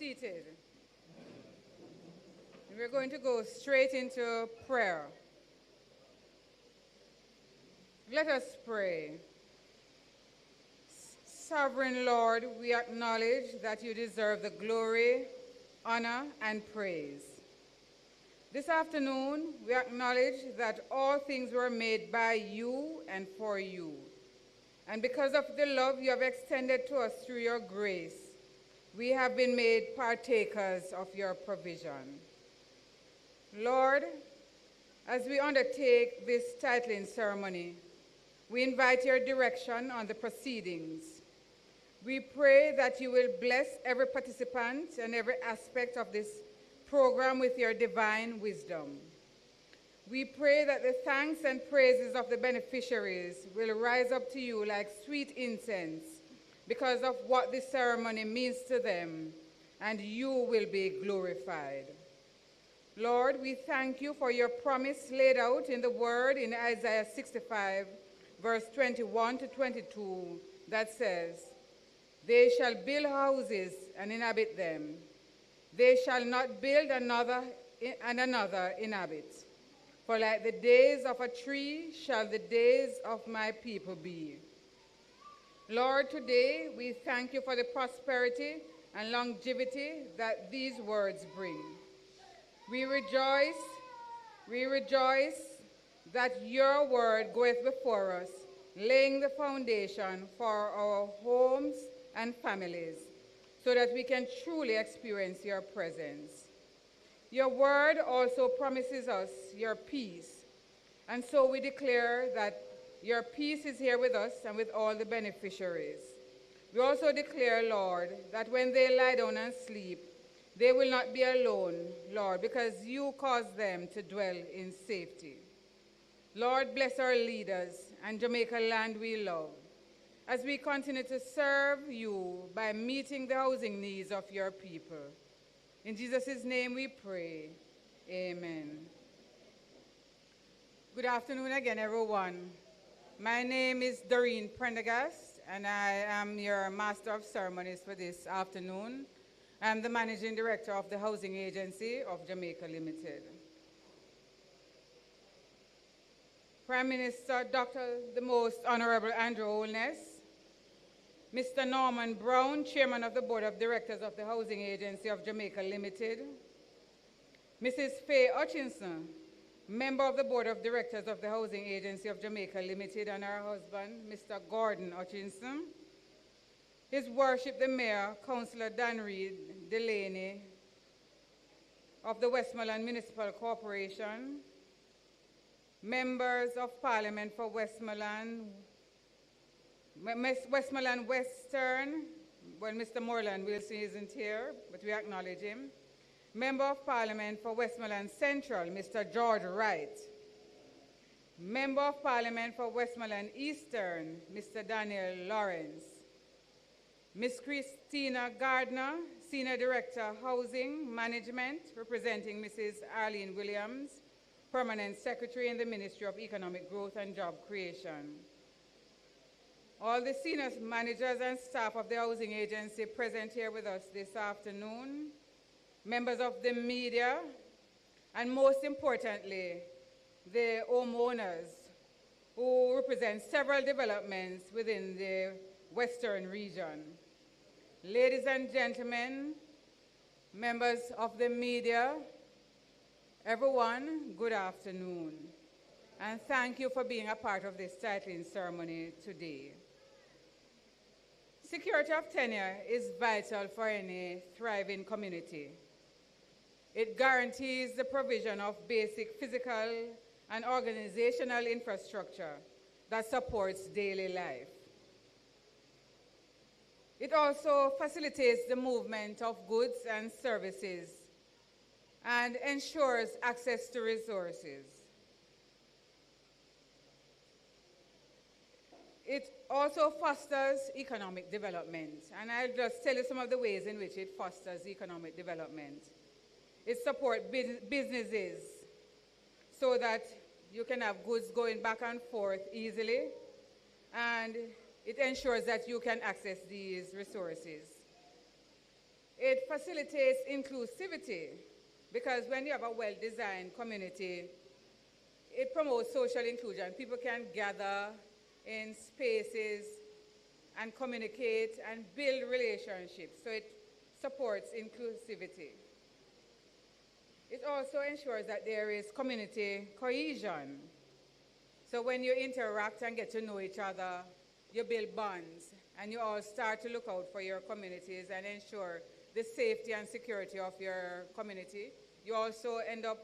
seated. We're going to go straight into prayer. Let us pray. Sovereign Lord, we acknowledge that you deserve the glory, honor, and praise. This afternoon, we acknowledge that all things were made by you and for you. And because of the love you have extended to us through your grace, we have been made partakers of your provision. Lord, as we undertake this titling ceremony, we invite your direction on the proceedings. We pray that you will bless every participant and every aspect of this program with your divine wisdom. We pray that the thanks and praises of the beneficiaries will rise up to you like sweet incense because of what this ceremony means to them, and you will be glorified. Lord, we thank you for your promise laid out in the word in Isaiah 65, verse 21 to 22, that says, "They shall build houses and inhabit them. They shall not build another and another inhabit. For like the days of a tree shall the days of my people be." Lord, today we thank you for the prosperity and longevity that these words bring. We rejoice that your word goeth before us, laying the foundation for our homes and families, so that we can truly experience your presence. Your word also promises us your peace, and so we declare that your peace is here with us and with all the beneficiaries. We also declare, Lord, that when they lie down and sleep, they will not be alone, Lord, because you cause them to dwell in safety. Lord, bless our leaders and Jamaica land we love, as we continue to serve you by meeting the housing needs of your people. In Jesus' name we pray, amen. Good afternoon again, everyone. My name is Doreen Prendergast, and I am your Master of Ceremonies for this afternoon. I'm the Managing Director of the Housing Agency of Jamaica Limited. Prime Minister Dr. the Most Honorable Andrew Holness, Mr. Norman Brown, Chairman of the Board of Directors of the Housing Agency of Jamaica Limited, Mrs. Faye Hutchinson, Member of the Board of Directors of the Housing Agency of Jamaica Limited, and her husband, Mr. Gordon Hutchinson, His Worship the Mayor, Councillor Danreed Delaney of the Westmoreland Municipal Corporation, Members of Parliament for Westmoreland Western, well, Mr. Moreland Wilson isn't here, but we acknowledge him. Member of Parliament for Westmoreland Central, Mr. George Wright. Member of Parliament for Westmoreland Eastern, Mr. Daniel Lawrence. Ms. Christina Gardner, Senior Director, Housing Management, representing Mrs. Arlene Williams, Permanent Secretary in the Ministry of Economic Growth and Job Creation. All the senior managers and staff of the Housing Agency present here with us this afternoon, members of the media, and most importantly, the homeowners who represent several developments within the Western region. Ladies and gentlemen, members of the media, everyone, good afternoon. And thank you for being a part of this titling ceremony today. Security of tenure is vital for any thriving community. It guarantees the provision of basic physical and organizational infrastructure that supports daily life. It also facilitates the movement of goods and services and ensures access to resources. It also fosters economic development, and I'll just tell you some of the ways in which it fosters economic development. It supports businesses so that you can have goods going back and forth easily, and it ensures that you can access these resources. It facilitates inclusivity because when you have a well-designed community, it promotes social inclusion. People can gather in spaces and communicate and build relationships. So it supports inclusivity. It also ensures that there is community cohesion. So when you interact and get to know each other, you build bonds, and you all start to look out for your communities and ensure the safety and security of your community. You also end up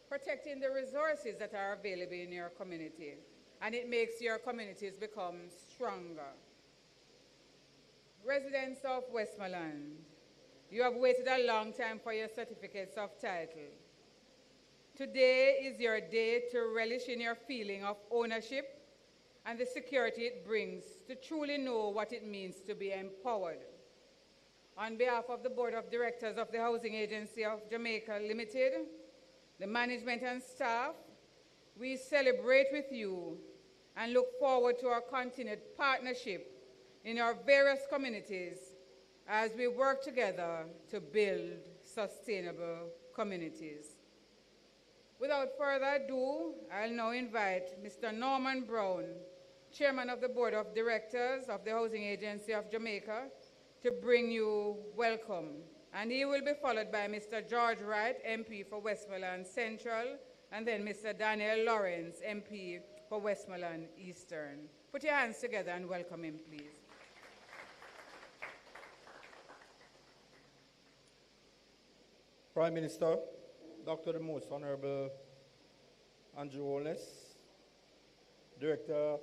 protecting the resources that are available in your community, and it makes your communities become stronger. Residents of Westmoreland, you have waited a long time for your certificates of title. Today is your day to relish in your feeling of ownership and the security it brings to truly know what it means to be empowered. On behalf of the Board of Directors of the Housing Agency of Jamaica Limited, the management and staff, we celebrate with you and look forward to our continued partnership in our various communities as we work together to build sustainable communities. Without further ado, I'll now invite Mr. Norman Brown, Chairman of the Board of Directors of the Housing Agency of Jamaica, to bring you welcome. And he will be followed by Mr. George Wright, MP for Westmoreland Central, and then Mr. Daniel Lawrence, MP for Westmoreland Eastern. Put your hands together and welcome him, please. Prime Minister, Dr. the Most Honorable Andrew Holness, Director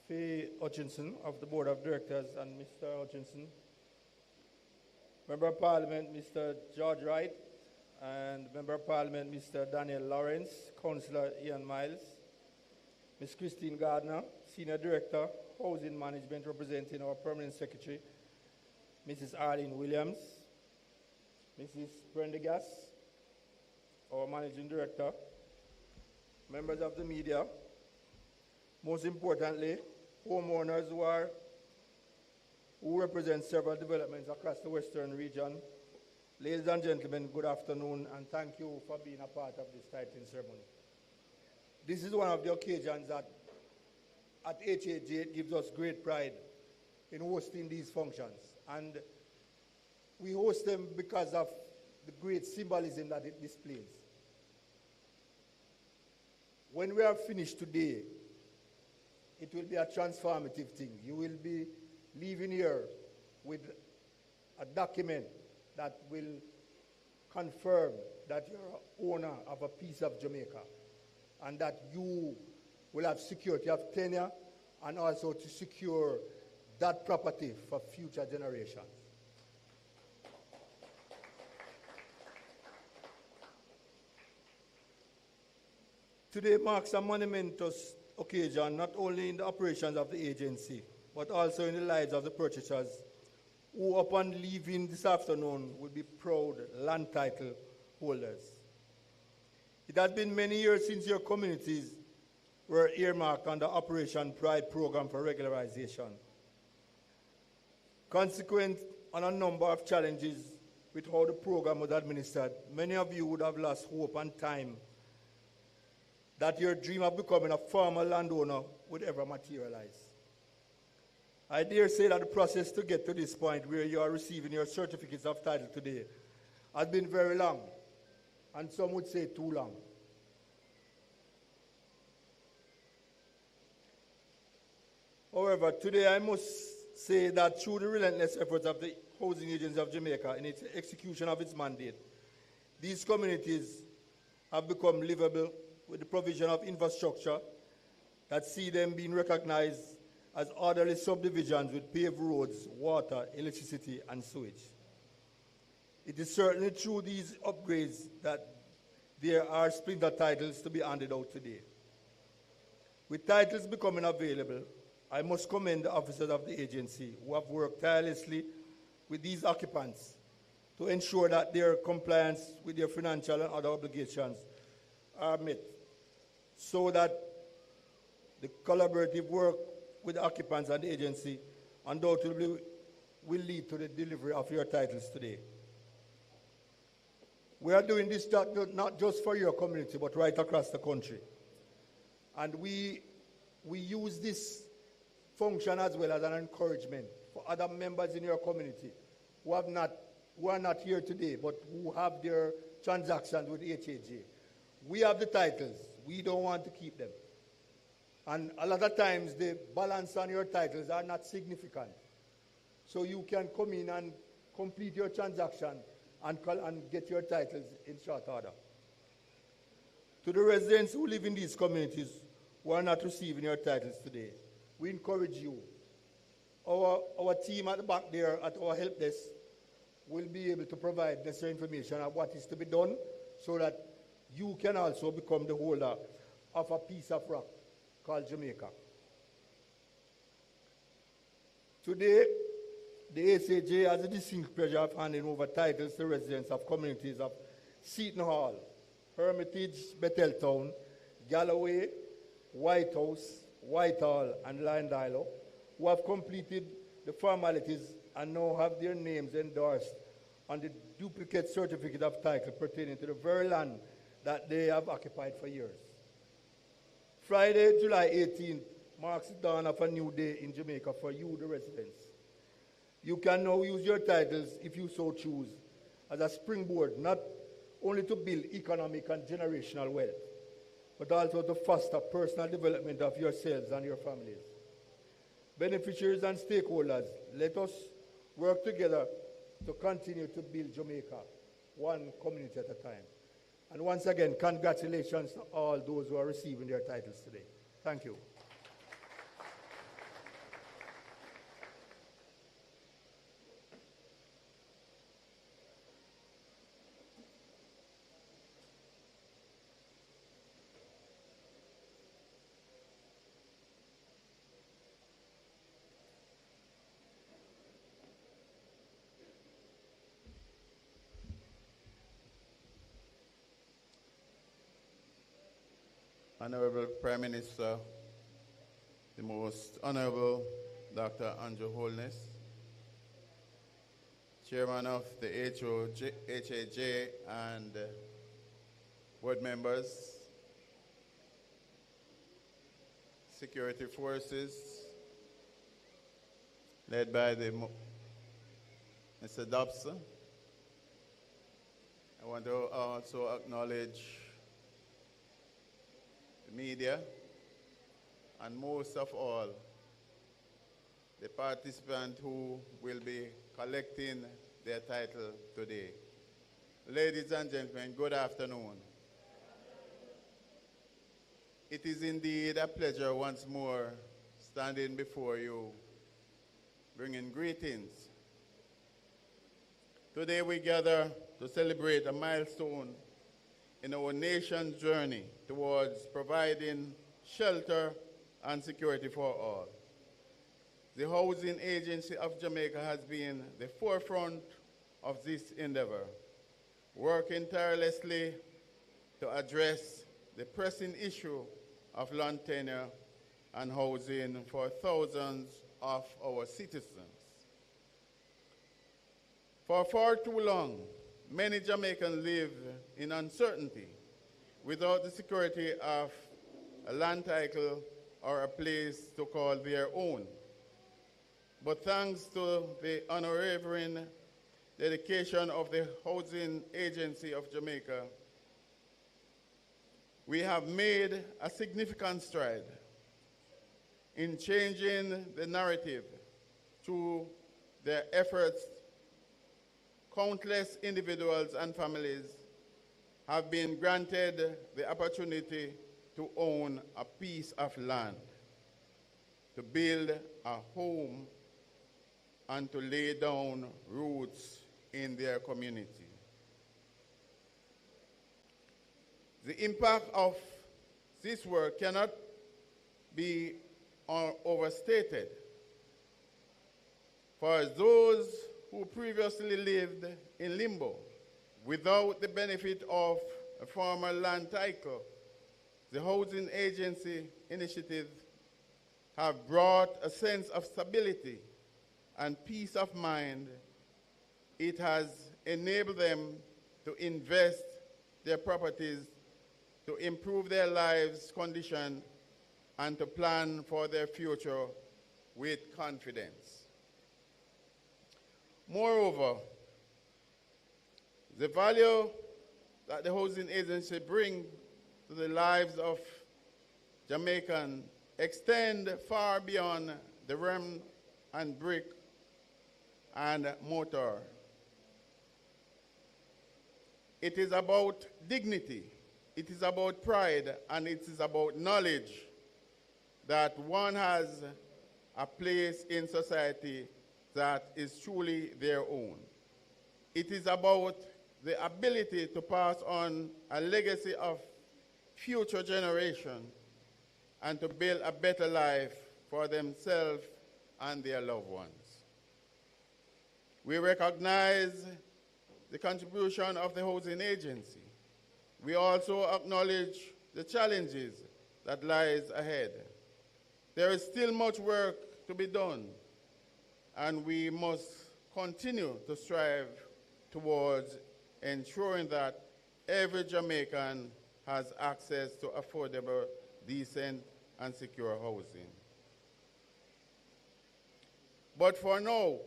Faye Hutchinson of the Board of Directors, and Mr. Hutchinson, Member of Parliament Mr. George Wright, and Member of Parliament Mr. Daniel Lawrence, Councillor Ian Miles, Ms. Christine Gardner, Senior Director, Housing Management, representing our Permanent Secretary, Mrs. Arlene Williams, Mrs. Prendergast, our Managing Director, members of the media, most importantly, homeowners who represent several developments across the Western region. Ladies and gentlemen, good afternoon, and thank you for being a part of this titling ceremony. This is one of the occasions that at HAJ it gives us great pride in hosting these functions. And we host them because of the great symbolism that it displays. When we are finished today, it will be a transformative thing. You will be leaving here with a document that will confirm that you're an owner of a piece of Jamaica and that you will have security of tenure and also to secure that property for future generations. Today marks a monumentous occasion not only in the operations of the agency, but also in the lives of the purchasers who, upon leaving this afternoon, will be proud land title holders. It has been many years since your communities were earmarked under Operation Pride program for regularization. Consequent on a number of challenges with how the program was administered, many of you would have lost hope and time that your dream of becoming a former landowner would ever materialize. I dare say that the process to get to this point where you are receiving your certificates of title today has been very long, and some would say too long. However, today I must say that through the relentless efforts of the Housing Agency of Jamaica in its execution of its mandate, these communities have become livable with the provision of infrastructure that see them being recognized as orderly subdivisions with paved roads, water, electricity, and sewage. It is certainly through these upgrades that there are splinter titles to be handed out today. With titles becoming available, I must commend the officers of the agency who have worked tirelessly with these occupants to ensure that their compliance with their financial and other obligations are met, so that the collaborative work with the occupants and the agency undoubtedly will lead to the delivery of your titles today. We are doing this not just for your community, but right across the country. And we use this function as well as an encouragement for other members in your community who are not here today, but who have their transactions with HAJ. We have the titles. We don't want to keep them. And a lot of times the balance on your titles are not significant. So you can come in and complete your transaction and get your titles in short order. To the residents who live in these communities who are not receiving your titles today, we encourage you. Our team at the back there at our help desk will be able to provide necessary information on what is to be done so that you can also become the holder of a piece of rock called Jamaica. Today, the HAJ has a distinct pleasure of handing over titles to residents of communities of Seton Hall, Hermitage, Betheltown, Galloway, White House, Whitehall, and Lindilo, who have completed the formalities and now have their names endorsed on the duplicate certificate of title pertaining to the very land that they have occupied for years. Friday, July 18th, marks the dawn of a new day in Jamaica for you, the residents. You can now use your titles, if you so choose, as a springboard, not only to build economic and generational wealth, but also to foster personal development of yourselves and your families. Beneficiaries and stakeholders, let us work together to continue to build Jamaica, one community at a time. And once again, congratulations to all those who are receiving their titles today. Thank you. Honorable Prime Minister, the Most Honorable Dr. Andrew Holness, Chairman of the HAJ and board members, security forces, led by Mr. Dobson. I want to also acknowledge the media, and most of all, the participants who will be collecting their title today. Ladies and gentlemen, good afternoon. It is indeed a pleasure once more standing before you, bringing greetings. Today we gather to celebrate a milestone in our nation's journey towards providing shelter and security for all. The Housing Agency of Jamaica has been the forefront of this endeavor, working tirelessly to address the pressing issue of land tenure and housing for thousands of our citizens. For far too long, many Jamaicans live in uncertainty without the security of a land title or a place to call their own. But thanks to the unwavering dedication of the Housing Agency of Jamaica, we have made a significant stride in changing the narrative through their efforts. Countless individuals and families have been granted the opportunity to own a piece of land, to build a home, and to lay down roots in their community. The impact of this work cannot be overstated. For those who previously lived in limbo without the benefit of a former land title, the Housing Agency initiatives have brought a sense of stability and peace of mind, it has enabled them to invest their properties, to improve their lives' condition, and to plan for their future with confidence. Moreover, the value that the housing agency brings to the lives of Jamaicans extend far beyond the realm and brick and mortar. It is about dignity, it is about pride, and it is about knowledge that one has a place in society that is truly their own. It is about the ability to pass on a legacy of future generations and to build a better life for themselves and their loved ones. We recognize the contribution of the housing agency. We also acknowledge the challenges that lies ahead. There is still much work to be done, and we must continue to strive towards ensuring that every Jamaican has access to affordable, decent, and secure housing. But for now,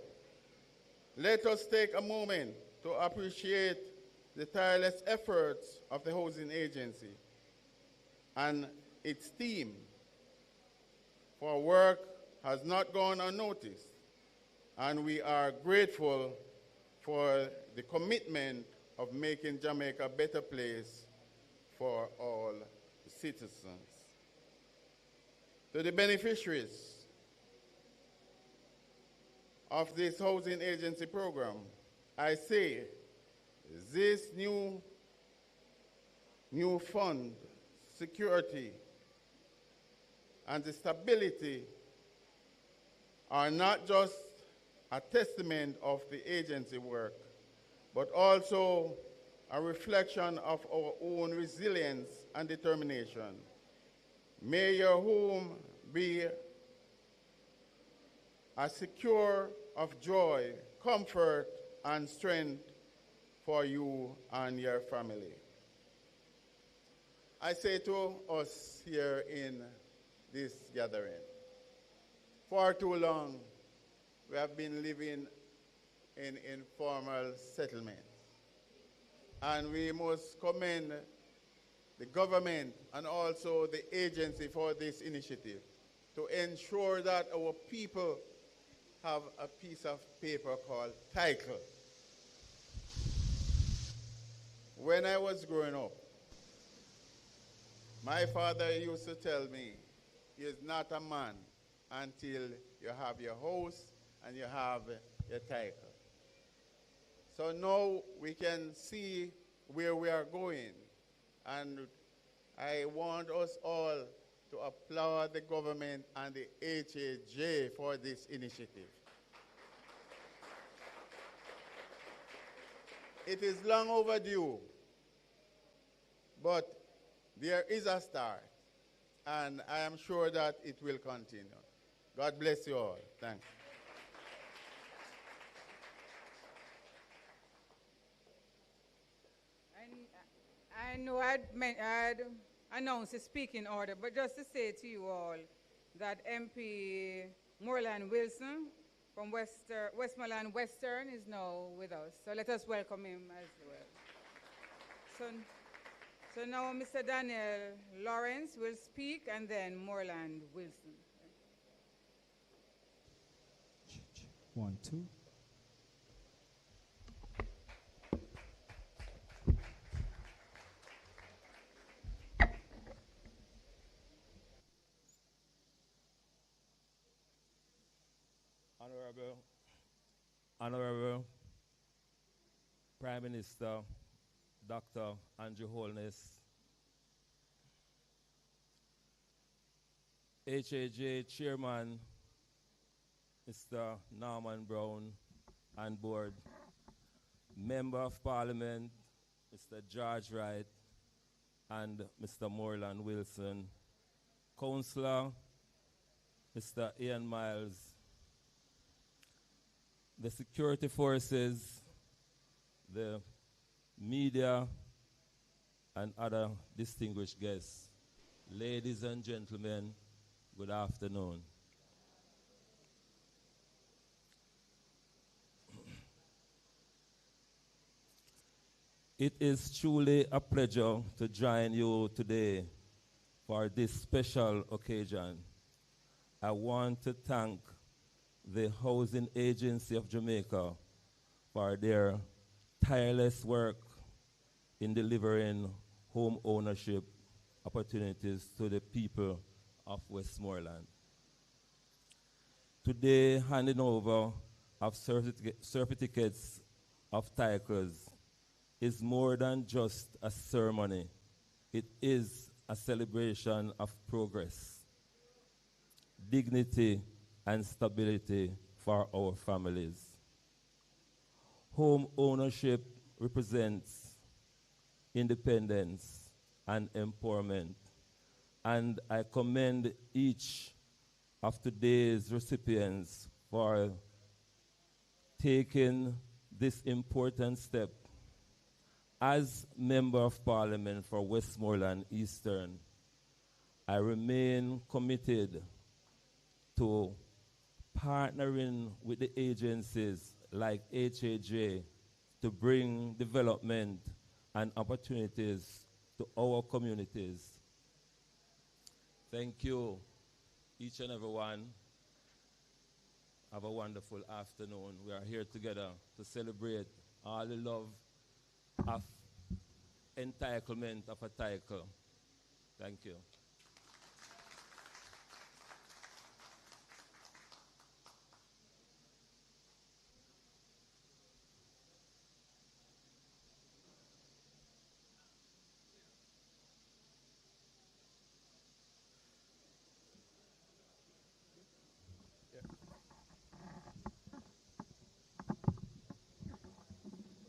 let us take a moment to appreciate the tireless efforts of the housing agency and its team, for work has not gone unnoticed, and we are grateful for the commitment of making Jamaica a better place for all citizens. To the beneficiaries of this housing agency program, I say this new fund, security, and the stability are not just a testament of the agency work, but also a reflection of our own resilience and determination. May your home be a secure of joy, comfort, and strength for you and your family. I say to us here in this gathering, for too long we have been living in informal settlements, and we must commend the government and also the agency for this initiative to ensure that our people have a piece of paper called title. When I was growing up, my father used to tell me, "You're not a man until you have your house and you have your title." So now we can see where we are going, and I want us all to applaud the government and the HAJ for this initiative. It is long overdue, but there is a start, and I am sure that it will continue. God bless you all. Thanks. I know I'd announced a speaking order, but just to say to you all that MP Moreland Wilson from Westmoreland Western is now with us. So let us welcome him as well. So now Mr. Daniel Lawrence will speak, and then Moreland Wilson. 1, 2. Honorable Prime Minister Dr. Andrew Holness, HAJ Chairman Mr. Norman Brown and Board, Member of Parliament Mr. George Wright and Mr. Moreland Wilson, Councillor Mr. Ian Miles, the security forces, the media, and other distinguished guests. Ladies and gentlemen, good afternoon. It is truly a pleasure to join you today for this special occasion. I want to thank the Housing Agency of Jamaica for their tireless work in delivering home ownership opportunities to the people of Westmoreland. Today, handing over of certificates of titles is more than just a ceremony. It is a celebration of progress, dignity, and stability for our families. Home ownership represents independence and empowerment, and I commend each of today's recipients for taking this important step. As Member of Parliament for Westmoreland Eastern, I remain committed to partnering with the agencies like HAJ to bring development and opportunities to our communities. Thank you, each and every one. Have a wonderful afternoon. We are here together to celebrate all the love of entitlement of a title. Thank you.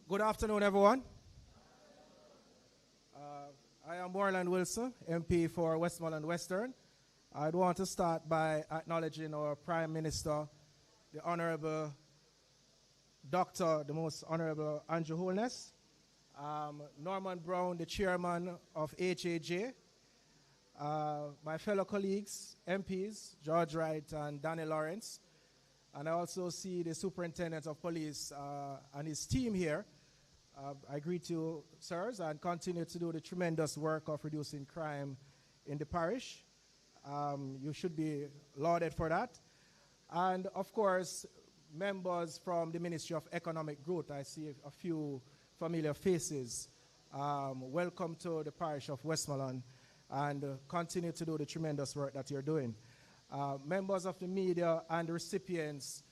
Good afternoon, everyone. I am Moreland Wilson, MP for Westmoreland Western. I'd want to start by acknowledging our Prime Minister, the Honorable Dr. the Most Honorable Andrew Holness, Norman Brown, the Chairman of HAJ, my fellow colleagues, MPs, George Wright and Danny Lawrence, and I also see the Superintendent of Police and his team here. I greet you, sirs, and continue to do the tremendous work of reducing crime in the parish. You should be lauded for that. And, of course, members from the Ministry of Economic Growth. I see a few familiar faces. Welcome to the parish of Westmoreland, and continue to do the tremendous work that you're doing. Members of the media and recipients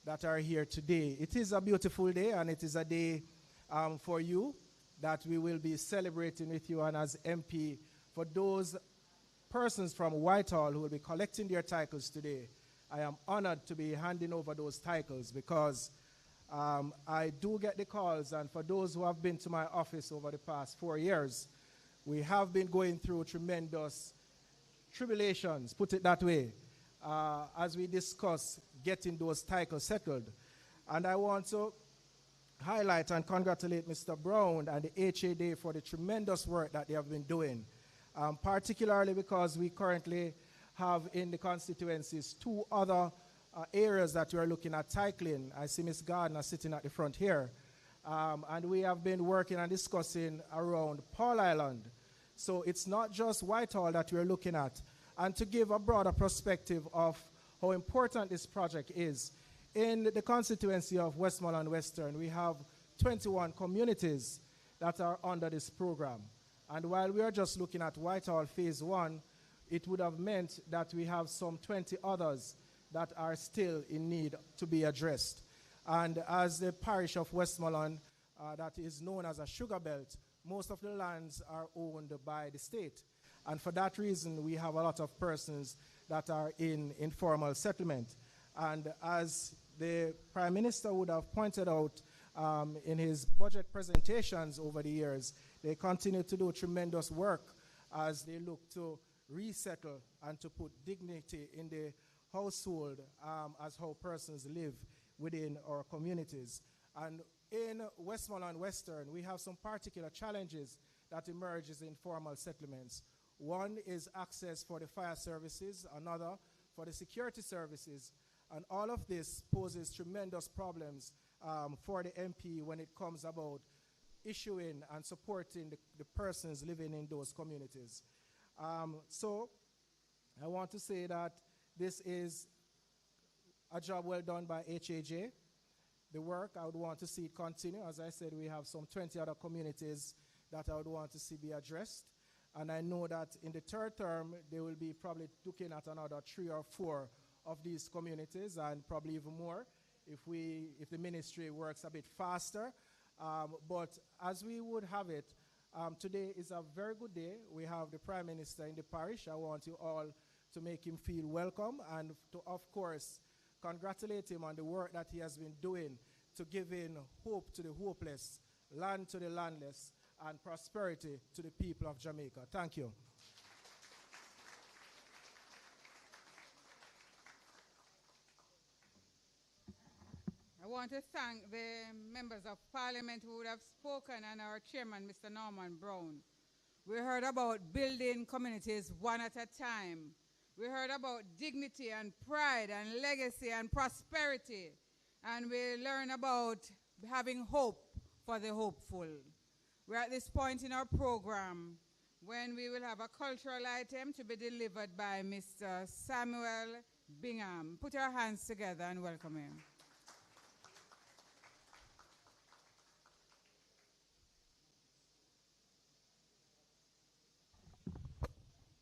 that are here today. It is a beautiful day, and it is a day for you that we will be celebrating with you, and as MP, for those persons from Whitehall who will be collecting their titles today, I am honored to be handing over those titles because I do get the calls, and for those who have been to my office over the past 4 years, we have been going through tremendous tribulations, put it that way, as we discuss getting those titles settled. And I want to highlight and congratulate Mr. Brown and the HAJ for the tremendous work that they have been doing, particularly because we currently have in the constituencies 2 other areas that we are looking at titling. I see Ms. Gardner sitting at the front here. And we have been working and discussing around Paul Island. So it's not just Whitehall that we're looking at. And to give a broader perspective of how important this project is, in the constituency of Westmoreland Western, we have 21 communities that are under this program. And while we are just looking at Whitehall Phase 1, it would have meant that we have some 20 others that are still in need to be addressed. And as the parish of Westmoreland, that is known as a sugar belt, most of the lands are owned by the state. And for that reason, we have a lot of persons that are in informal settlement. And as the Prime Minister would have pointed out in his budget presentations over the years, they continue to do tremendous work as they look to resettle and to put dignity in the household as how persons live within our communities. And in Westmoreland Western, we have some particular challenges that emerges in formal settlements. One is access for the fire services, another for the security services, and all of this poses tremendous problems for the MP when it comes about issuing and supporting the persons living in those communities. So I want to say that this is a job well done by HAJ. The work, I would want to see it continue. As I said, we have some 20 other communities that I would want to see be addressed. And I know that in the third term, they will be probably looking at another 3 or 4 of these communities, and probably even more if the ministry works a bit faster. But as we would have it, today is a very good day. We have the Prime Minister in the parish. I want you all to make him feel welcome and to, of course, congratulate him on the work that he has been doing to give in hope to the hopeless, land to the landless, and prosperity to the people of Jamaica. Thank you. I want to thank the members of Parliament who would have spoken and our chairman, Mr. Norman Brown. We heard about building communities one at a time. We heard about dignity and pride and legacy and prosperity. And we learned about having hope for the hopeful. We're at this point in our program when we will have a cultural item to be delivered by Mr. Samuel Bingham. Put our hands together and welcome him.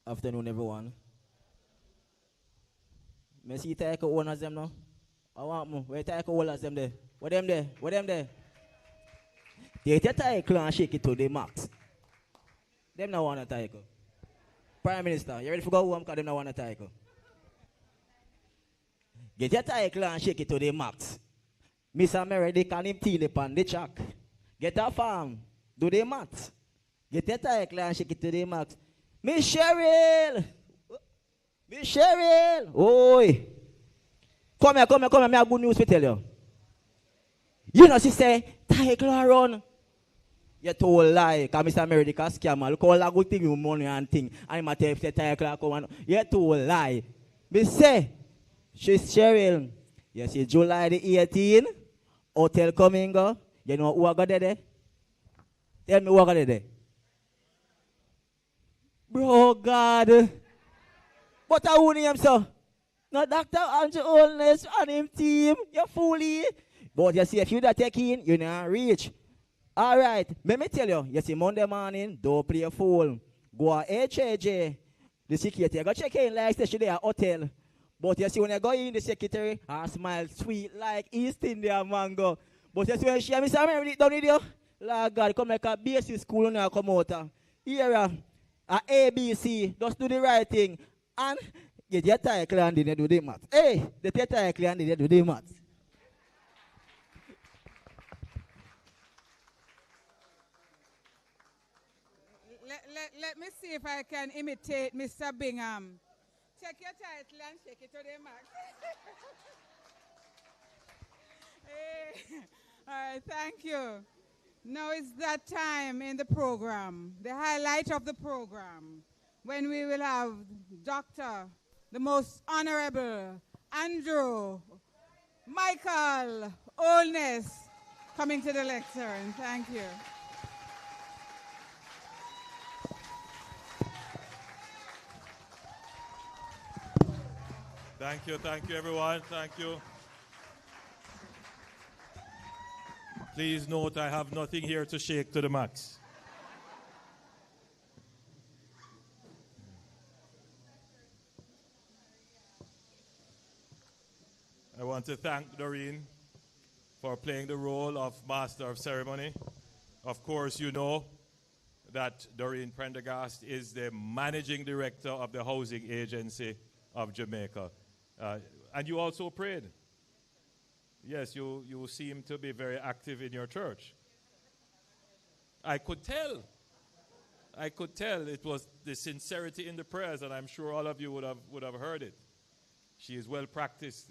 Afternoon, everyone. Me see take one of them now. I want more. Where take all of them there? What them there? What them there? They take and shake it to the max. Them now want to take. Prime Minister, you ready to go home because them now want to take? Get your take and shake it to the max. Mr. Meredith can him teal upon the track. Get a farm. Do the math. Get your take and shake it to the max. Miss Cheryl! Miss Cheryl! Oi! Come here. I have good news to tell you. You know, she say, take run. You told lie, because Mr. Meredith is a scammer. Look all that good thing with money and thing. And my tell you, take come on. You told lie. Me say, she's Cheryl. You see, July the 18th, hotel coming. You know who I got there? Tell me who I got there. Bro, God. But I wouldn't him, sir. No, Dr. Andrew Holness and him team. You're fully. But you see, if you don't take in, you not reach. All right. Let me tell you. You see, Monday morning, don't play a fool. Go to HAJ. The secretary. Go check in like station there at hotel. But you see, when you go in, the secretary, I smile sweet like East India mango. But you see, when she and Mr. Meredith don't need you, Lord God, come like a basic school and come out. Here, ABC, just do the right thing. And get your title and then do the math. Hey, the title and then do the math. Let me see if I can imitate Mr. Bingham. Check your title and shake it to the max. Hey. All right, thank you. Now it's that time in the program, the highlight of the program, when we will have Dr. the Most Honorable Andrew Michael Holness coming to the lectern. Thank you. Thank you, everyone. Thank you. Please note, I have nothing here to shake to the max. I want to thank Doreen for playing the role of Master of Ceremony. Of course, you know that Doreen Prendergast is the Managing Director of the Housing Agency of Jamaica. And you also prayed. Yes, you seem to be very active in your church. I could tell. It was the sincerity in the prayers, and I'm sure all of you would have heard it. She is well practiced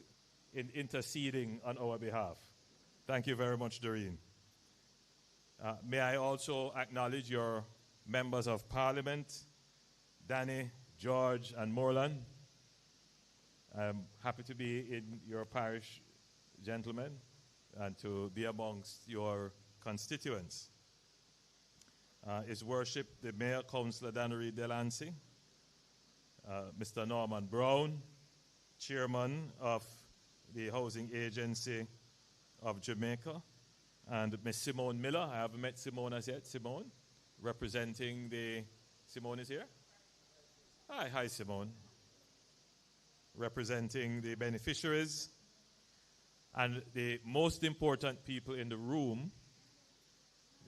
in interceding on our behalf. Thank you very much, Doreen. May I also acknowledge your members of Parliament, Danny, George, and Moreland. I'm happy to be in your parish, gentlemen, and to be amongst your constituents. His Worship, the Mayor, Councillor Dannery Delancey, Mr. Norman Brown, Chairman of the Housing Agency of Jamaica, and Ms. Simone Miller. I haven't met Simone as yet. Simone, representing the... Simone is here? Hi, Simone. Representing the beneficiaries and the most important people in the room,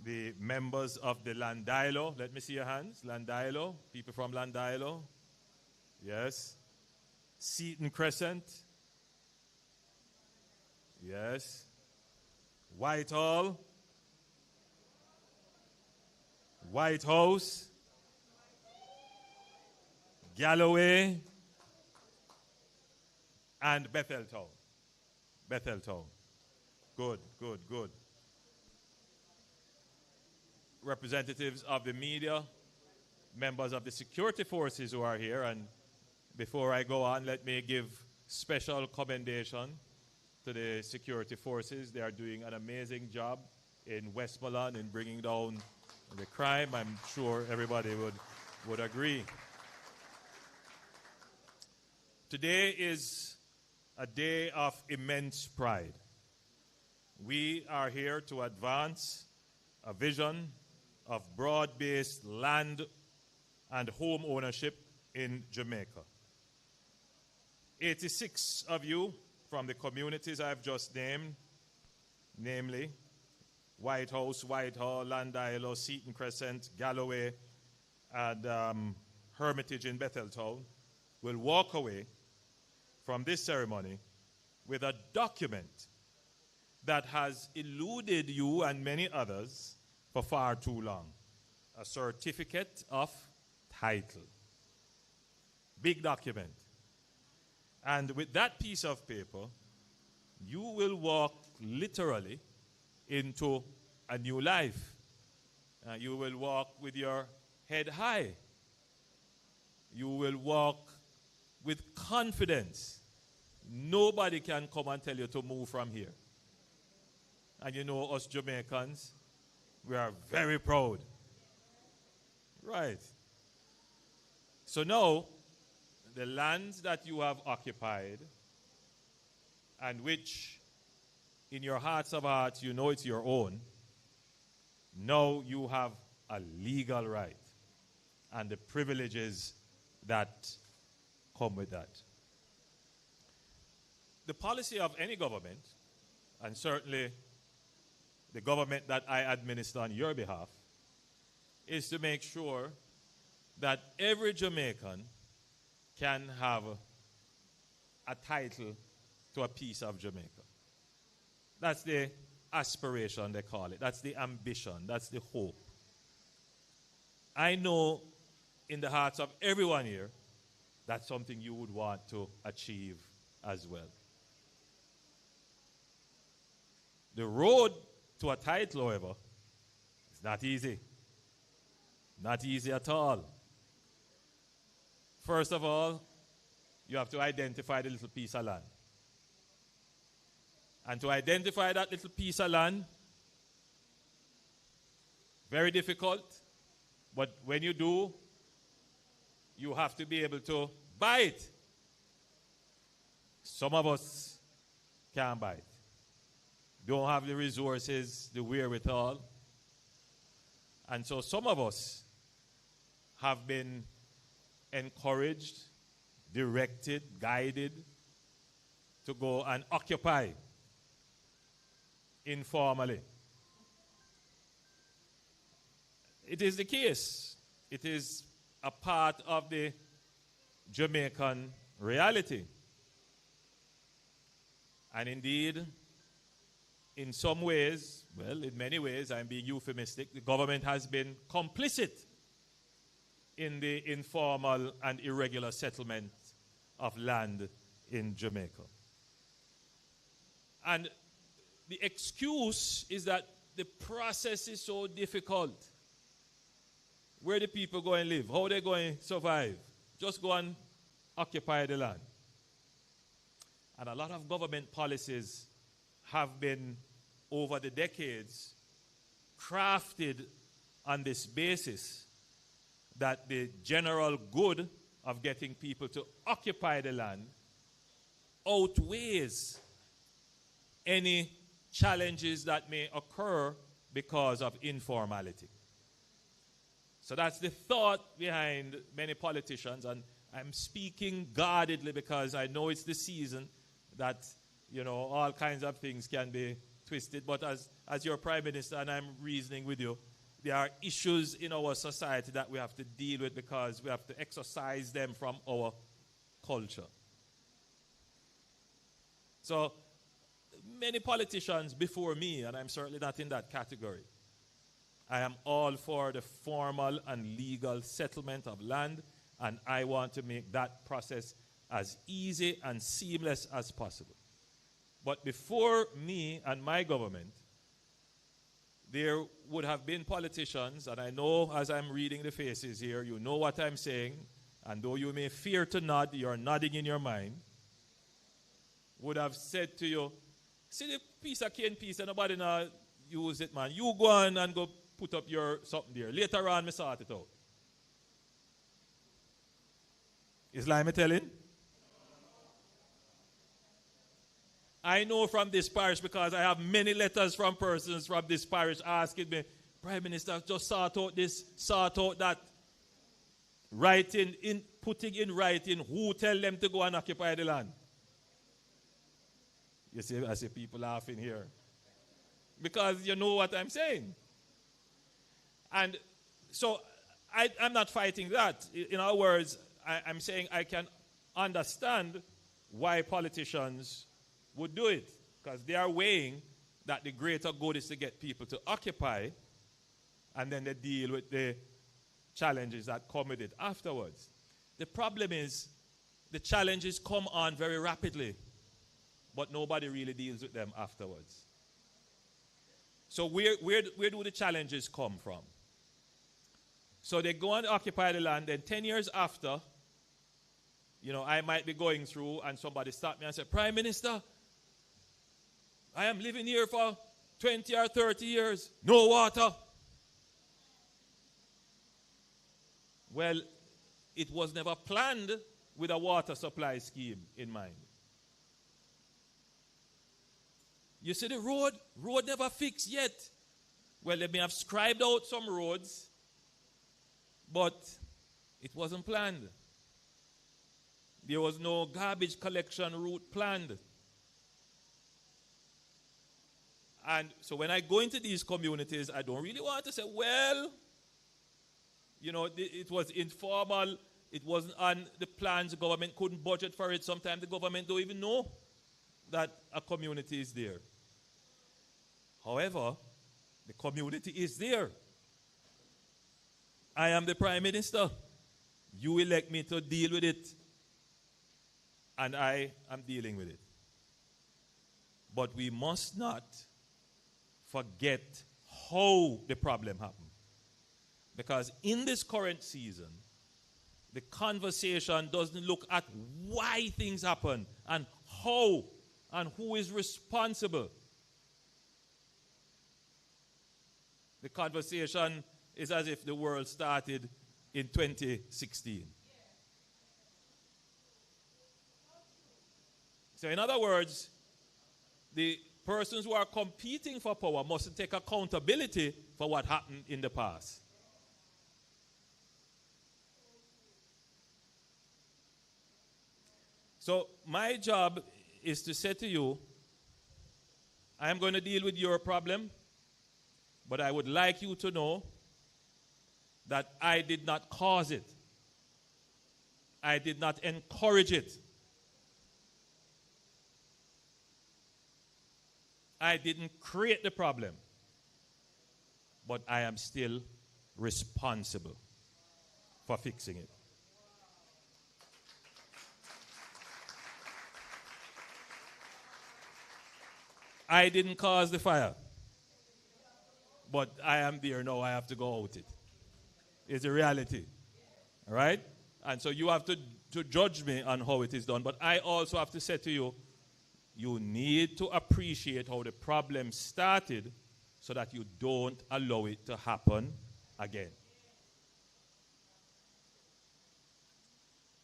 the members of the Landilo. Let me see your hands. Landilo, people from Landilo. Yes. Seaton Crescent. Yes. Whitehall. White House. Galloway. And Betheltown. Betheltown. Good. Representatives of the media, members of the security forces who are here, and before I go on, let me give special commendation to the security forces. They are doing an amazing job in Westmoreland in bringing down the crime. I'm sure everybody would agree. Today is a day of immense pride. We are here to advance a vision of broad-based land and home ownership in Jamaica. 86 of you from the communities I've just named, namely White House, Whitehall, Landilo, Seaton Crescent, Galloway, and Hermitage in Betheltown, will walk away from this ceremony with a document that has eluded you and many others for far too long. A certificate of title. Big document. And with that piece of paper, you will walk literally into a new life. You will walk with your head high. You will walk with confidence. Nobody can come and tell you to move from here. And you know, us Jamaicans, we are very proud. Right. So now, the lands that you have occupied, and which in your hearts of hearts you know it's your own, now you have a legal right and the privileges that come with that. The policy of any government, and certainly the government that I administer on your behalf, is to make sure that every Jamaican can have a title to a piece of Jamaica. That's the aspiration, they call it. That's the ambition. That's the hope. I know in the hearts of everyone here, that's something you would want to achieve as well. The road to a title, however, is not easy. Not easy at all. First of all, you have to identify the little piece of land. And to identify that little piece of land, very difficult, but when you do, you have to be able to buy it. Some of us can't buy it. Don't have the resources, the wherewithal. And so some of us have been encouraged, directed, guided to go and occupy informally. It is the case. It is a part of the Jamaican reality. And indeed, in some ways, well, in many ways, I'm being euphemistic, the government has been complicit in the informal and irregular settlement of land in Jamaica. And the excuse is that the process is so difficult. Where the people go and live? How they going to survive? Just go and occupy the land. And a lot of government policies have been, over the decades, crafted on this basis that the general good of getting people to occupy the land outweighs any challenges that may occur because of informality. So that's the thought behind many politicians, and I'm speaking guardedly because I know it's the season that, you know, all kinds of things can be twisted. But as your Prime Minister, and I'm reasoning with you, there are issues in our society that we have to deal with because we have to exorcise them from our culture. So many politicians before me, and I'm certainly not in that category, I am all for the formal and legal settlement of land, and I want to make that process as easy and seamless as possible. But before me and my government, there would have been politicians, and I know as I'm reading the faces here, you know what I'm saying, and though you may fear to nod, you're nodding in your mind, would have said to you, see the piece of cane piece and nobody now use it, man. You go on and go put up your something there. Later on, me sort it out. Is like me telling? I know from this parish because I have many letters from persons from this parish asking me, Prime Minister, just sort out this, sort out that. Putting in writing who tell them to go and occupy the land. You see, I see people laughing here. Because you know what I'm saying. And so I'm not fighting that. In other words, I'm saying I can understand why politicians would do it. Because they are weighing that the greater good is to get people to occupy, and then they deal with the challenges that come with it afterwards. The problem is the challenges come on very rapidly, but nobody really deals with them afterwards. So where do the challenges come from? So they go and occupy the land, then 10 years after, you know, I might be going through and somebody stop me and say, Prime Minister, I am living here for 20 or 30 years, no water. Well, it was never planned with a water supply scheme in mind. You see the road never fixed yet. Well, they may have scribed out some roads, but it wasn't planned. There was no garbage collection route planned. And so when I go into these communities, I don't really want to say, well, you know, it was informal. It wasn't on the plans. The government couldn't budget for it. Sometimes the government don't even know that a community is there. However, the community is there. I am the Prime Minister. You elect me to deal with it. And I am dealing with it. But we must not forget how the problem happened. Because in this current season, the conversation doesn't look at why things happen and how and who is responsible. The conversation is as if the world started in 2016. So in other words, the persons who are competing for power must take accountability for what happened in the past. So my job is to say to you, I am going to deal with your problem, but I would like you to know that I did not cause it. I did not encourage it. I didn't create the problem, but I am still responsible for fixing it. I didn't cause the fire. But I am there now. I have to go out it. It's a reality. All right? And so you have to judge me on how it is done. But I also have to say to you, you need to appreciate how the problem started so that you don't allow it to happen again.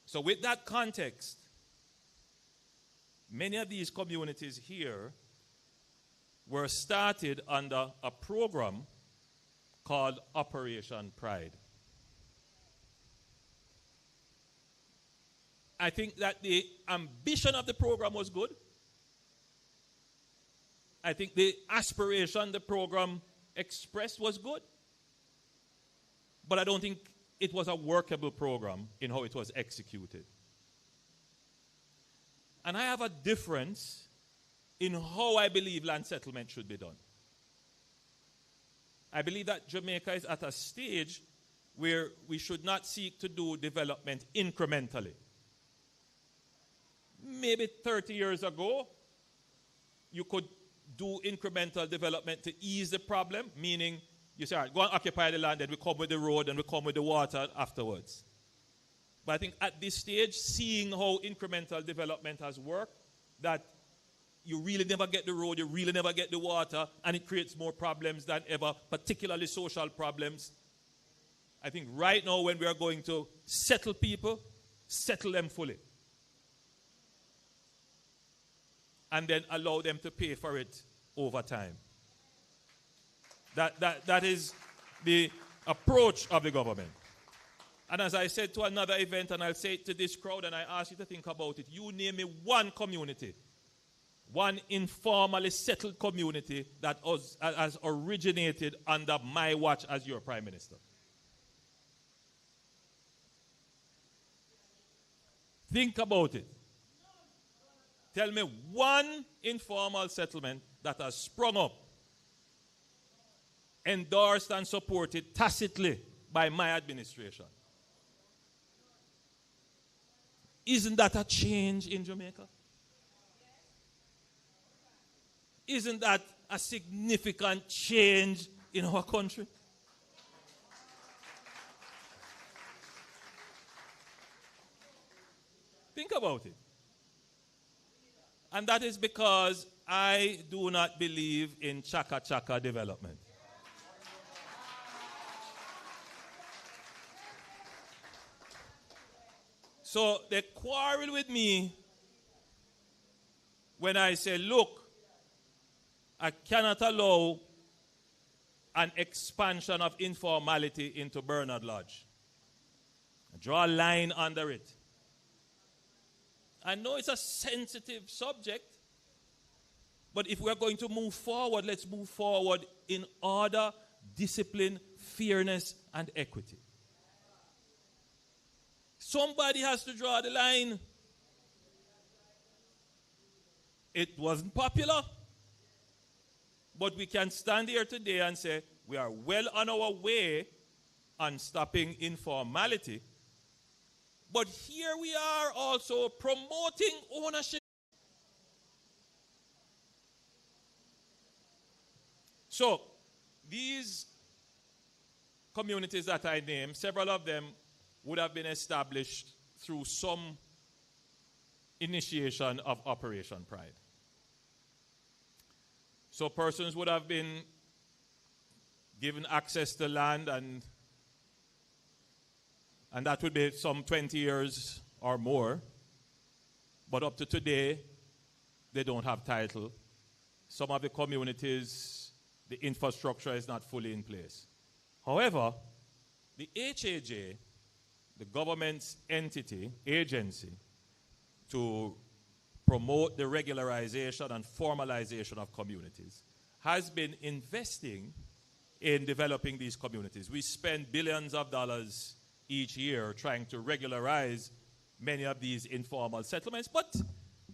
So with that context, many of these communities here were started under a program called Operation Pride. I think that the ambition of the program was good. I think the aspiration the program expressed was good. But I don't think it was a workable program in how it was executed. And I have a difference in how I believe land settlement should be done. I believe that Jamaica is at a stage where we should not seek to do development incrementally. Maybe 30 years ago, you could do incremental development to ease the problem, meaning you say, all right, go and occupy the land, then we come with the road, and we come with the water afterwards. But I think at this stage, seeing how incremental development has worked, that you really never get the road, you really never get the water, and it creates more problems than ever, particularly social problems. I think right now when we are going to settle people, settle them fully. And then allow them to pay for it over time. That is the approach of the government. And as I said to another event, and I'll say it to this crowd, and I ask you to think about it, you name me one community, one informally settled community that has originated under my watch as your Prime Minister. Think about it. Tell me one informal settlement that has sprung up, endorsed and supported tacitly by my administration. Isn't that a change in Jamaica? Isn't that a significant change in our country? Think about it. And that is because I do not believe in chaka-chaka development. So they quarrel with me when I say, look, I cannot allow an expansion of informality into Bernard Lodge. I draw a line under it. I know it's a sensitive subject, but if we're going to move forward, let's move forward in order, discipline, fairness, and equity. Somebody has to draw the line. It wasn't popular, but we can stand here today and say we are well on our way on stopping informality. But here we are also promoting ownership. So, these communities that I named, several of them would have been established through some initiation of Operation Pride. So persons would have been given access to land, and that would be some 20 years or more. But up to today, they don't have title. Some of the communities, the infrastructure is not fully in place. However, the HAJ, the government's agency to promote the regularization and formalization of communities, has been investing in developing these communities. We spend billions of dollars each year trying to regularize many of these informal settlements. But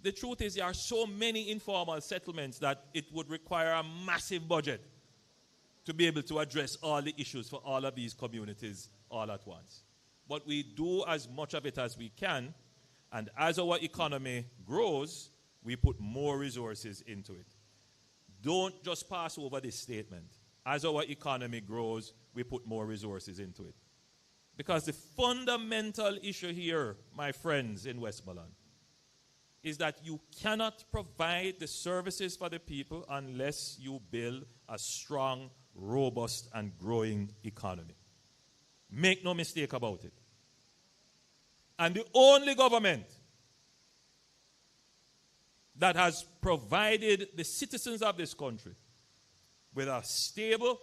the truth is there are so many informal settlements that it would require a massive budget to be able to address all the issues for all of these communities all at once. But we do as much of it as we can, and as our economy grows, we put more resources into it. don't just pass over this statement. As our economy grows, we put more resources into it. Because the fundamental issue here, my friends in Westmoreland, is that you cannot provide the services for the people unless you build a strong, robust, and growing economy. Make no mistake about it. And the only government that has provided the citizens of this country with a stable,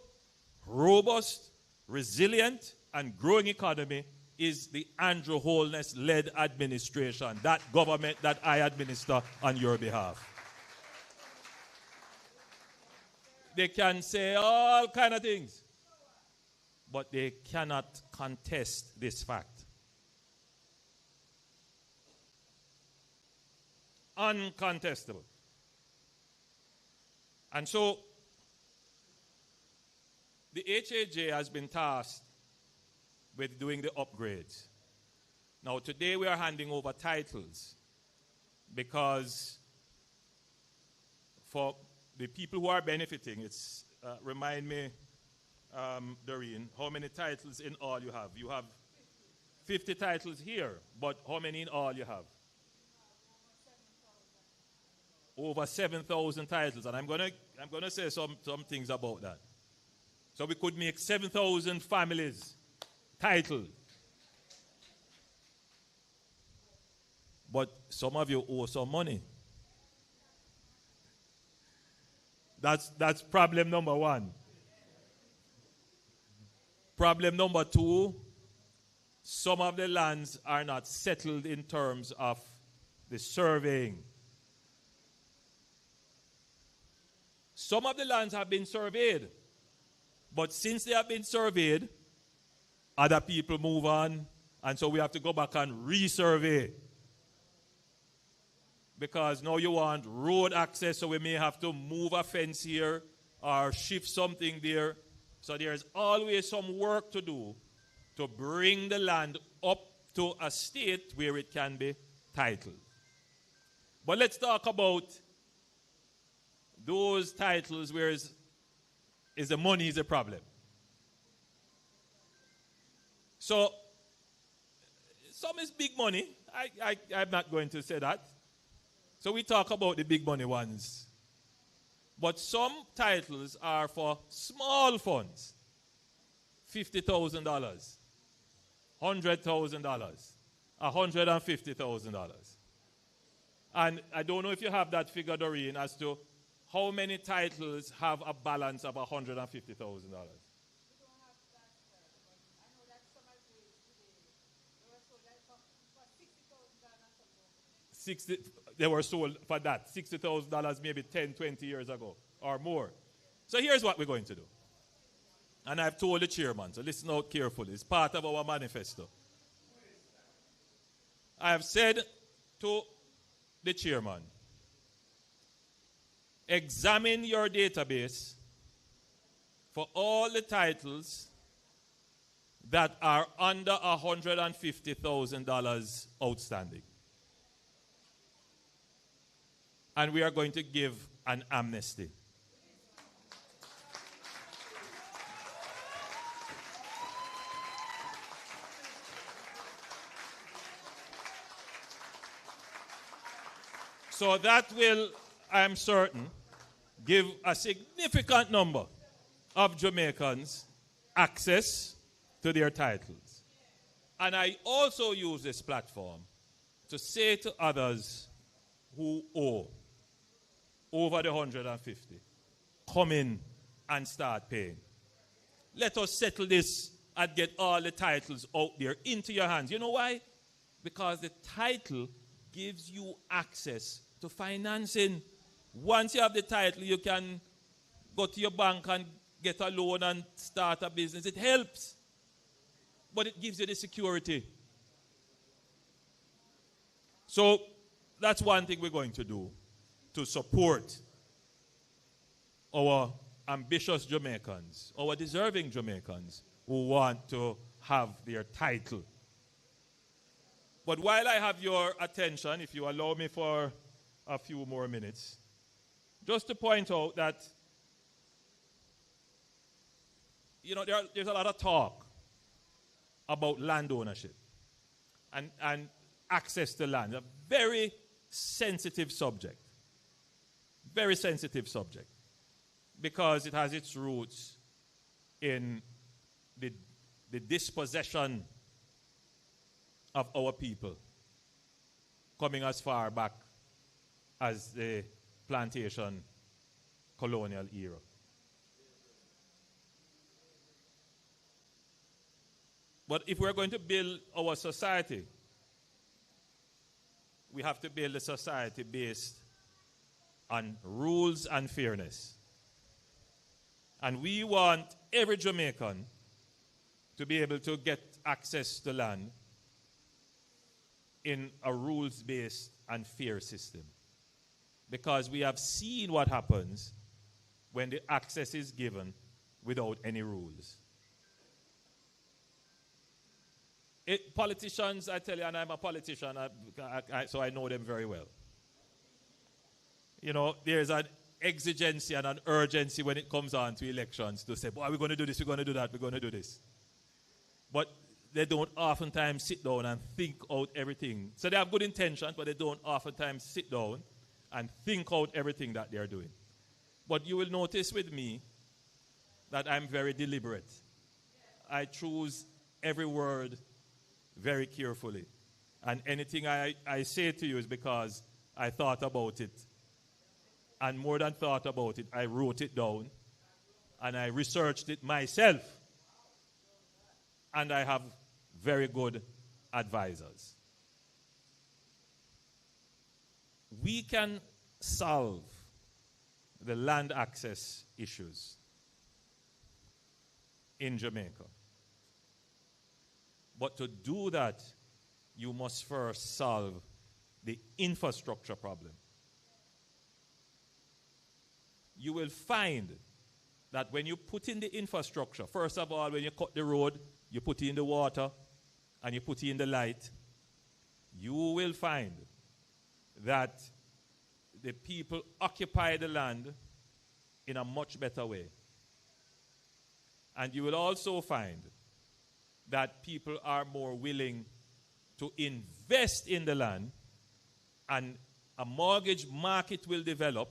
robust, resilient, and growing economy is the Andrew Holness-led administration, that government that I administer on your behalf. They can say all kind of things, but they cannot contest this fact. Uncontestable. And so, the HAJ has been tasked with doing the upgrades. Now, today we are handing over titles because for the people who are benefiting, it's, remind me, Doreen, how many titles in all you have? You have 50 titles here, but how many in all you have? Over 7,000 titles, and I'm gonna say some things about that. So we could make 7,000 families titled. But some of you owe some money. That's problem number one. Problem number two, some of the lands are not settled in terms of the surveying. Some of the lands have been surveyed, but since they have been surveyed, other people move on, and so we have to go back and resurvey. Because now you want road access, so we may have to move a fence here or shift something there. So there's always some work to do to bring the land up to a state where it can be titled. But let's talk about those titles where is the money is a problem. So, some is big money. I'm not going to say that. So we talk about the big money ones. But some titles are for small funds. $50,000, $100,000, $150,000. And I don't know if you have that figure, Doreen, as to how many titles have a balance of $150,000. 60, they were sold for that, $60,000 maybe 10, 20 years ago or more. So here's what we're going to do. And I've told the chairman, so listen out carefully. It's part of our manifesto. I have said to the chairman, examine your database for all the titles that are under $150,000 outstanding. And we are going to give an amnesty. So that will, I'm certain, give a significant number of Jamaicans access to their titles. And I also use this platform to say to others who owe over the 150, come in and start paying. Let us settle this and get all the titles out there into your hands. You know why? Because the title gives you access to financing. Once you have the title, you can go to your bank and get a loan and start a business. It helps, but it gives you the security. So that's one thing we're going to do to support our ambitious Jamaicans, our deserving Jamaicans who want to have their title. But while I have your attention, if you allow me for a few more minutes, just to point out that, there's a lot of talk about land ownership and access to land. A very sensitive subject. Very sensitive subject. Because it has its roots in the dispossession of our people, coming as far back as the plantation colonial era. But if we're going to build our society, we have to build a society based on rules and fairness. And we want every Jamaican to be able to get access to land in a rules-based and fair system. Because we have seen what happens when the access is given without any rules. Politicians, I tell you, and I'm a politician, so I know them very well. There's an exigency and an urgency when it comes on to elections to say, boy, we're going to do this, we're going to do that, we're going to do this. But they don't oftentimes sit down and think out everything. So they have good intentions, but they don't oftentimes sit down and think out everything that they're doing. But you will notice with me that I'm very deliberate. I choose every word very carefully. And anything I say to you is because I thought about it. And more than thought about it, I wrote it down. And I researched it myself. And I have very good advisors. We can solve the land access issues in Jamaica. But to do that, you must first solve the infrastructure problem. You will find that when you put in the infrastructure, first of all, when you cut the road, you put in the water, and you put in the light, you will find that the people occupy the land in a much better way. And you will also find that people are more willing to invest in the land, and a mortgage market will develop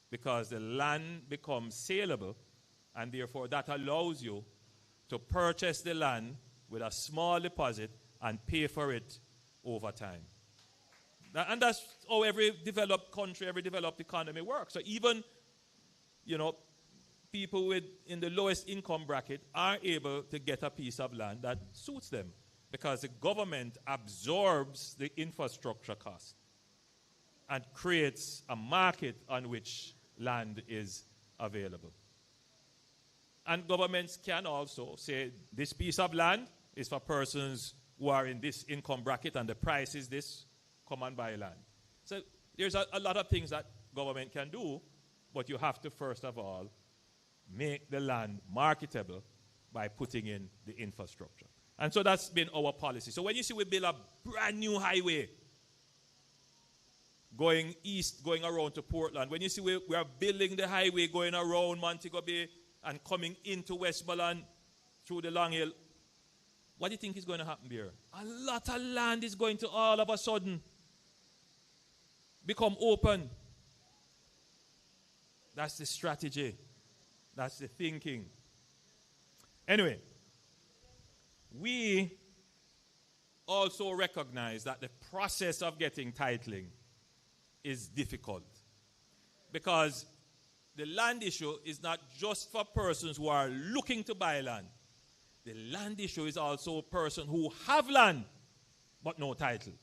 because the land becomes saleable, and therefore that allows you to purchase the land with a small deposit and pay for it over time. And that's how every developed country, every developed economy works. So even, people in the lowest income bracket are able to get a piece of land that suits them because the government absorbs the infrastructure cost and creates a market on which land is available. And governments can also say, this piece of land is for persons who are in this income bracket and the price is this, come and buy land. So there's a lot of things that government can do, but you have to first of all make the land marketable by putting in the infrastructure. And so that's been our policy. So when you see we build a brand new highway going east, going around to Portland, when you see we are building the highway going around Montego Bay and coming into Westmoreland through the Long Hill, what do you think is going to happen there? A lot of land is going to all of a sudden become open. That's the strategy. That's the thinking. Anyway, we also recognize that the process of getting titling is difficult because the land issue is not just for persons who are looking to buy land. The land issue is also a person who have land but no title.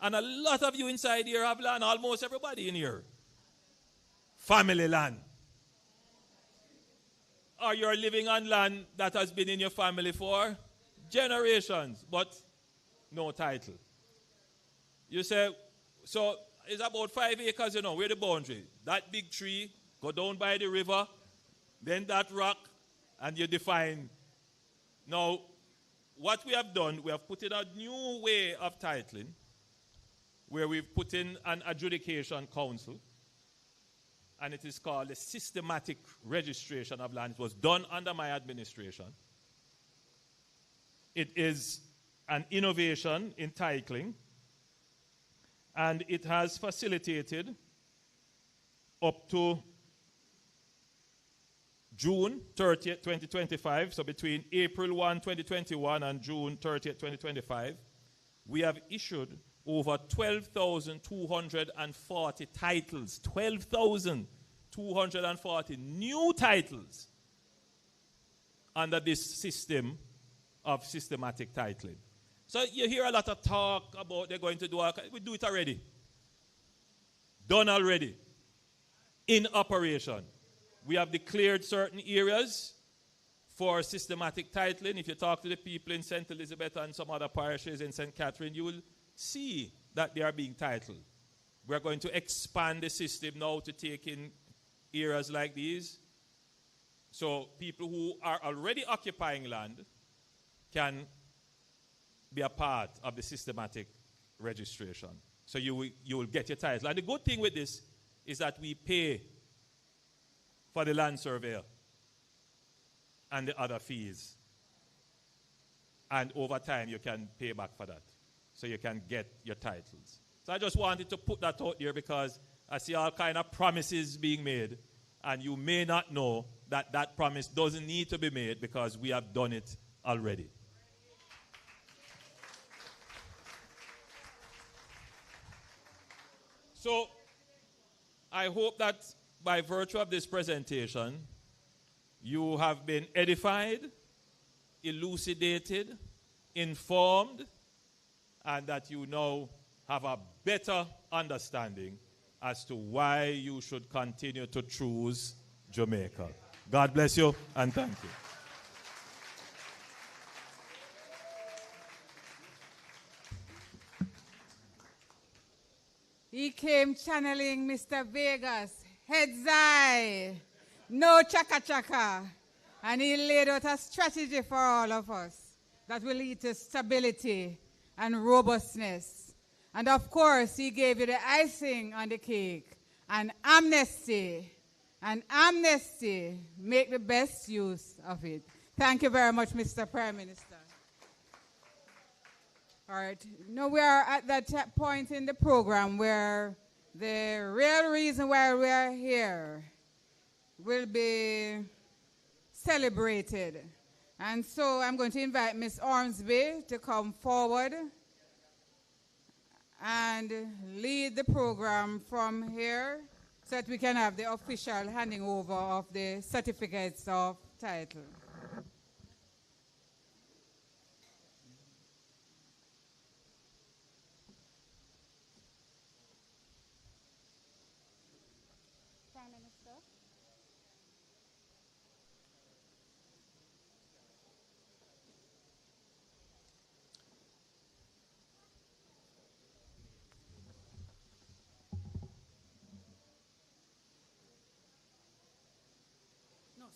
And a lot of you inside here have land, almost everybody in here. Family land. Or you're living on land that has been in your family for generations, but no title. You say, so it's about 5 acres, where the boundary. That big tree, go down by the river, then that rock, and you define. Now, what we have done, we have put in a new way of titling, where we've put in an adjudication council, and it is called the Systematic Registration of Land. It was done under my administration. It is an innovation in titling, and it has facilitated up to June 30th, 2025, so between April 1, 2021 and June 30th, 2025, we have issued over 12,240 titles, 12,240 new titles under this system of systematic titling. So you hear a lot of talk about they're going to do, we do it already. Done already. In operation. We have declared certain areas for systematic titling. If you talk to the people in St. Elizabeth and some other parishes in St. Catherine, you will see that they are being titled. We're going to expand the system now to take in areas like these. So people who are already occupying land can be a part of the systematic registration. So you will get your title. And the good thing with this is that we pay for the land surveyor and the other fees. And over time, you can pay back for that. So you can get your titles. So I just wanted to put that out there because I see all kind of promises being made. And you may not know that that promise doesn't need to be made because we have done it already. So I hope that by virtue of this presentation, you have been edified, elucidated, informed, and that you now have a better understanding as to why you should continue to choose Jamaica. God bless you and thank you. He came channeling Mr. Vegas, HAJ, no chaka-chaka. And he laid out a strategy for all of us that will lead to stability and robustness. And of course, he gave you the icing on the cake, an amnesty. And amnesty, make the best use of it. Thank you very much, Mr. Prime Minister. All right, now we are at that point in the program where the real reason why we are here will be celebrated. And so I'm going to invite Ms. Ormsby to come forward and lead the program from here so that we can have the official handing over of the certificates of title.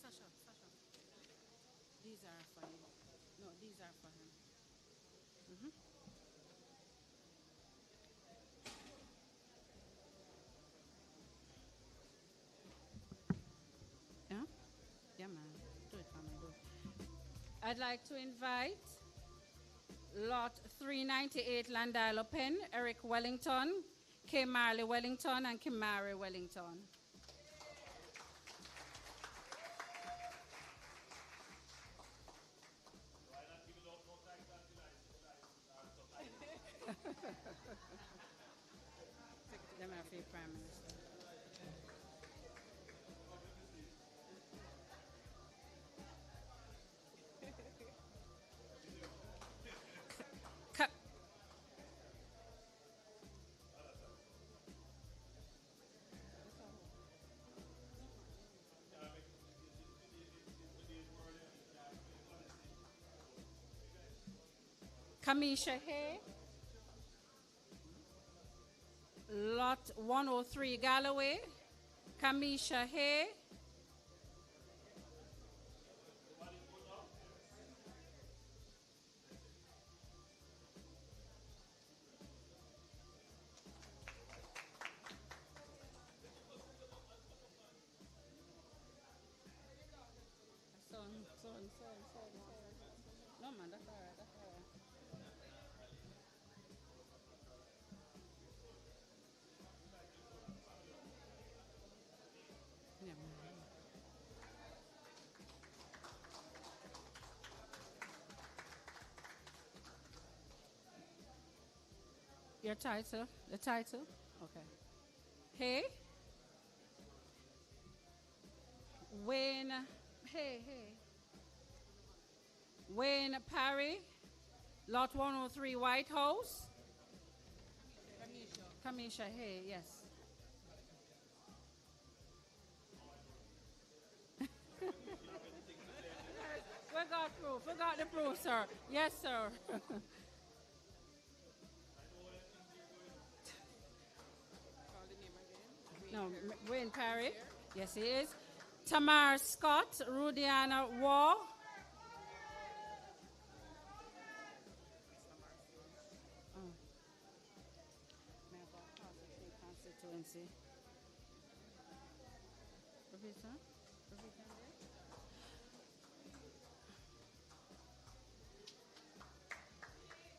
Sasha. These are for him. No, these are for him. Yeah? Yeah, man. Do it for me. I'd like to invite Lot 398 Landilo Pen, Eric Wellington, K. Marley Wellington, and Kimari Wellington. Prime Minister. Kamisha Hay, Lot 103 Galloway, Kamisha Hay, That's all right. That's all right. Yeah, man. Your title? The title? Okay. Hey, Wayne, hey. Wayne Parry, Lot 103, White House. Kamisha, hey, yes. We got proof. We got the proof, sir. Yes, sir. No, Wayne Parry. Yes, he is. Tamar Scott, Rudiana Waugh. Constituency. Professor?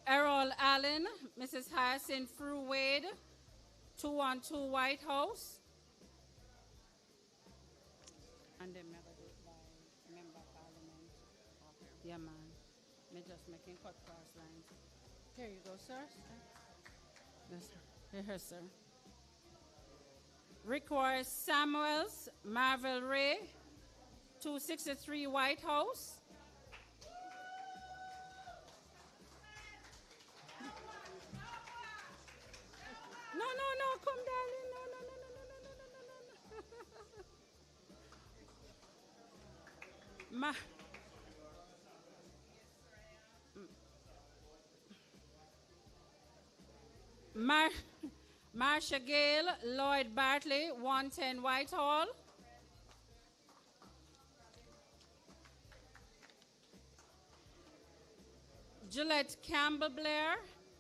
Errol Allen, Mrs. Hyacinth Frew Wade, 212 White House. And then member by member of parliament. Yeah, man. Me just making cut cross lines. Here you go, sir. Yes, sir. Here, sir. Requires Samuels, Marvel Ray, 263 White House. No, come darling. No. Marsha Gale, Lloyd Bartley, 110 Whitehall. Gillette Campbell Blair,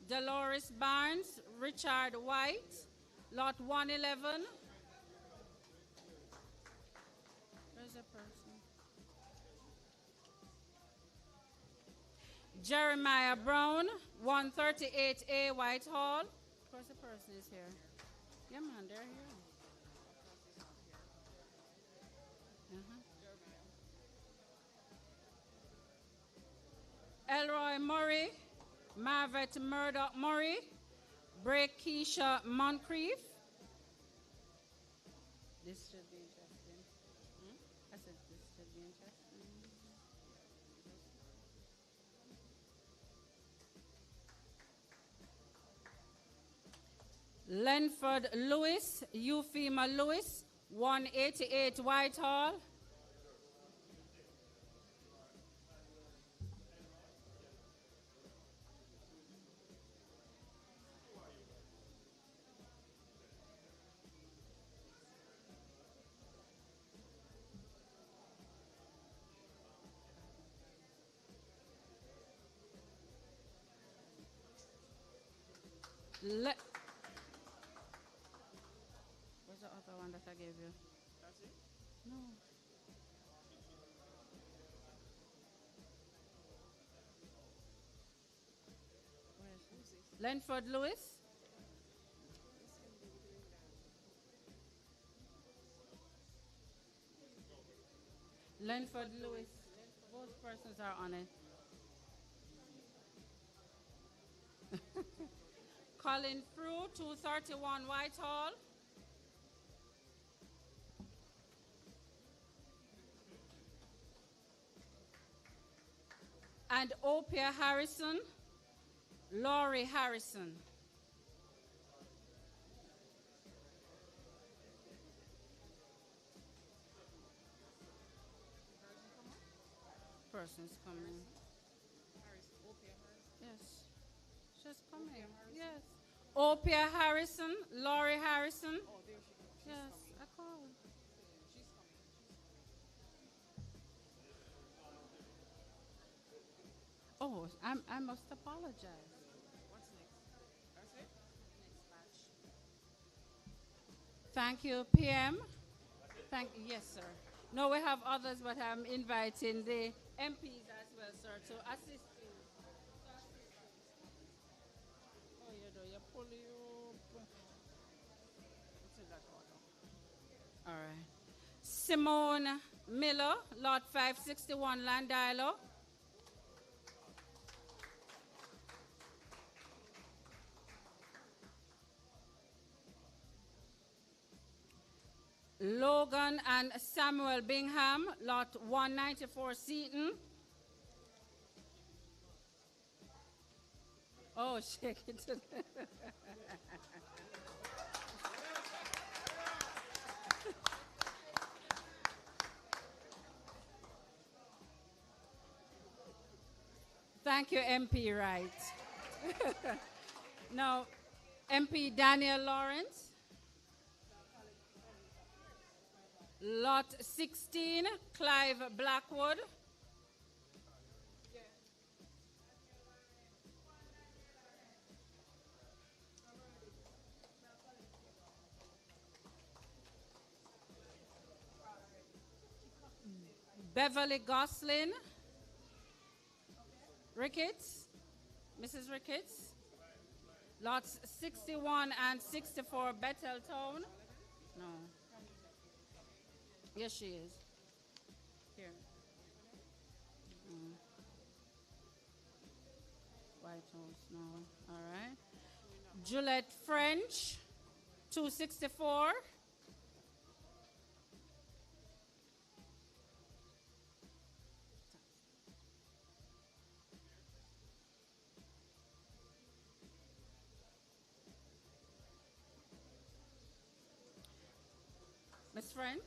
Dolores Barnes, Richard White, Lot 111. Where's the person? Jeremiah Brown, 138A Whitehall. Of course, the person is here. Yeah, man, they're here. Elroy Murray, Marvet Murdoch Murray, Break Keisha Moncrief. This should be interesting. I said this should be interesting. Lenford Lewis, Euphema Lewis, 188 Whitehall. What's the other one that I gave you? That's it? No. Where is he? Lenford Lewis? Lenford Lewis. Both persons are on it. Colin Frew, 231 Whitehall. And Opia Harrison, Laurie Harrison. Person's coming. Yes. She's coming. Yes. Opia Harrison, Laurie Harrison. Oh, there she goes. Yes, I called. She's coming. Oh, I must apologize. What's next? That's it? Next batch. Thank you, PM. Yes, sir. No, we have others, but I'm inviting the MPs as well, sir, to assist you. All right. Simone Miller, Lot 561, Landilo. Logan and Samuel Bingham, Lot 194, Seaton. Oh, shake it. Thank you, MP Wright. Now, MP Daniel Lawrence. Lot 16, Clive Blackwood. Beverly Goslin. Ricketts. Mrs. Ricketts. Lots 61 and 64, Betheltown. No. Yes, she is. Here. White House, no. All right. Juliet French, 264. Miss French.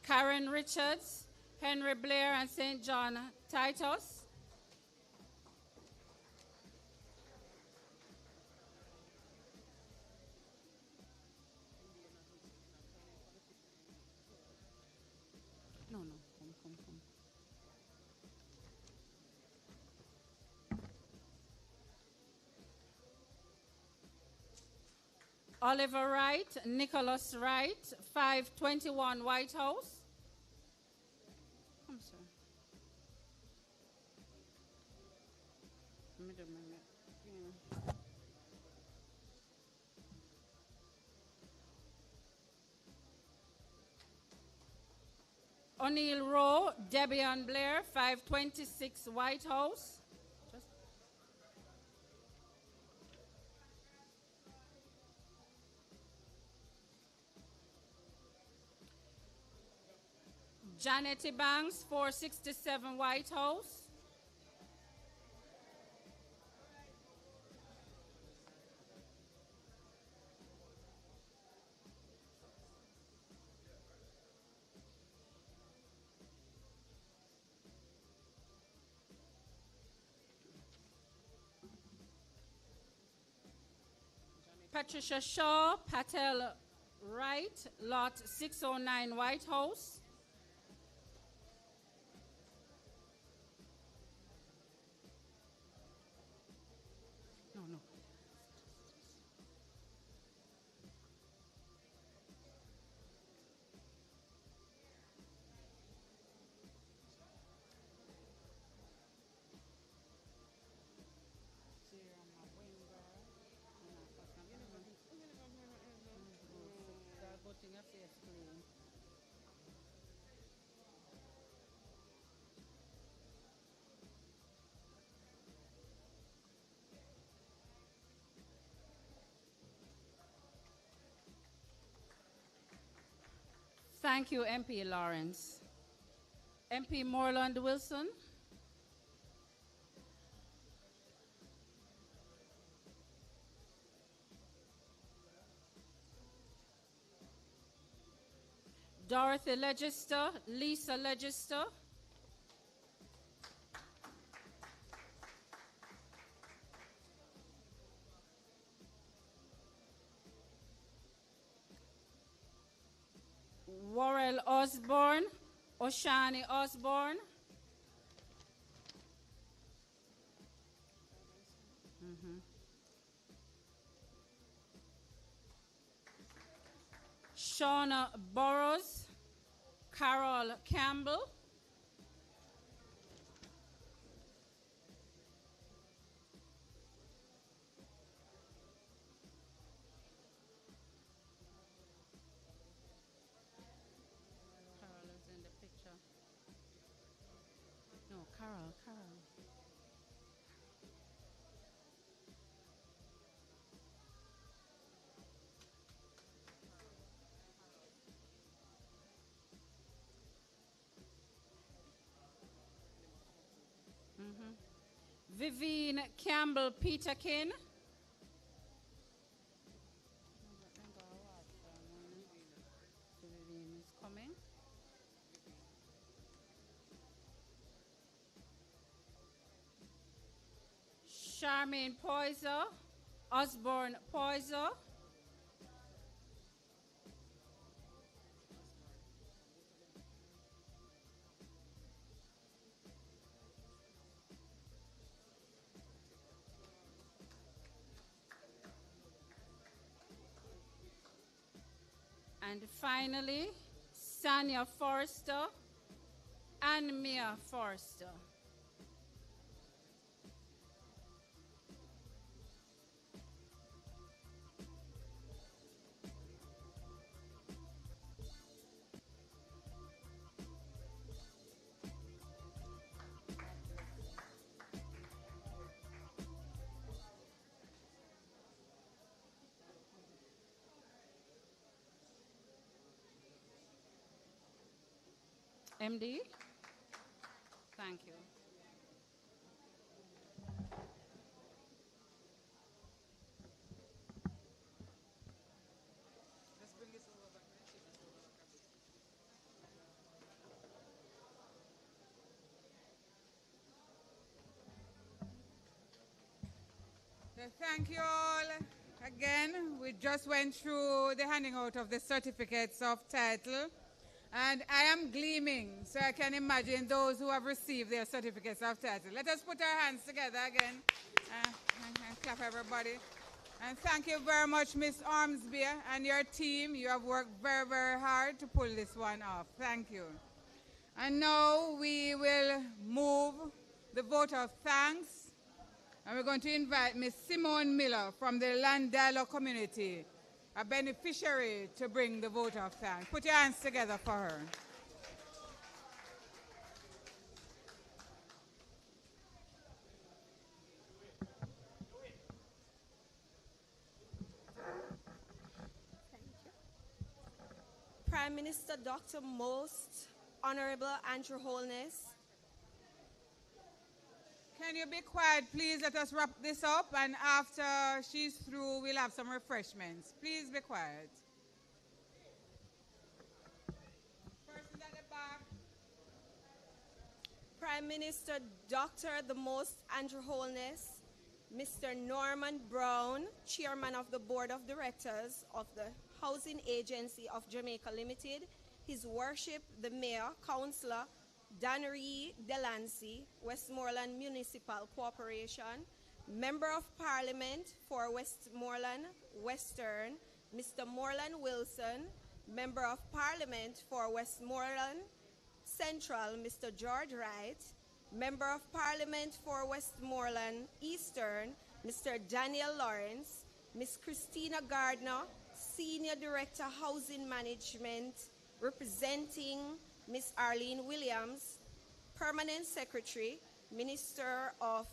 Karen Richards, Henry Blair, and St. John Titus. No, come. Oliver Wright, Nicholas Wright, 521 White House. Come, sir. O'Neill Rowe, Debian Blair, 526 White House. Janet Banks, 467 White House. Patricia Shaw, Patel Wright, Lot 609 White House. No. Thank you, MP Lawrence. MP Moreland Wilson. Dorothy Legister, Lisa Legister. Worrell Osborne, Oshani Osborne. Shauna Burrows, Carol Campbell. Vivian Campbell Peterkin. Vivian is coming. Charmaine Poiser, Osborne Poiser. And finally, Sanya Forrester and Mia Forrester. MD? Thank you. Thank you all again. We just went through the handing out of the certificates of title. And I am gleaming, so I can imagine those who have received their certificates of title. Let us put our hands together again and clap everybody. And thank you very much, Miss Armsby and your team. You have worked very, very hard to pull this one off. Thank you. And now we will move the vote of thanks. And we're going to invite Miss Simone Miller from the Landalo community, a beneficiary, to bring the vote of thanks. Put your hands together for her. Thank you. Prime Minister Dr. Most Honorable Andrew Holness. Can you be quiet, please? Let us wrap this up, and after she's through, we'll have some refreshments. Please be quiet. Person at the back. Prime Minister Dr. the Most Andrew Holness, Mr. Norman Brown, Chairman of the Board of Directors of the Housing Agency of Jamaica Limited, His Worship the Mayor, Councillor Dannery Delancey, Westmoreland Municipal Corporation, Member of Parliament for Westmoreland Western, Mr. Moreland Wilson, Member of Parliament for Westmoreland Central, Mr. George Wright, Member of Parliament for Westmoreland Eastern, Mr. Daniel Lawrence, Ms. Christina Gardner, Senior Director Housing Management, representing Ms. Arlene Williams, Permanent Secretary, Minister of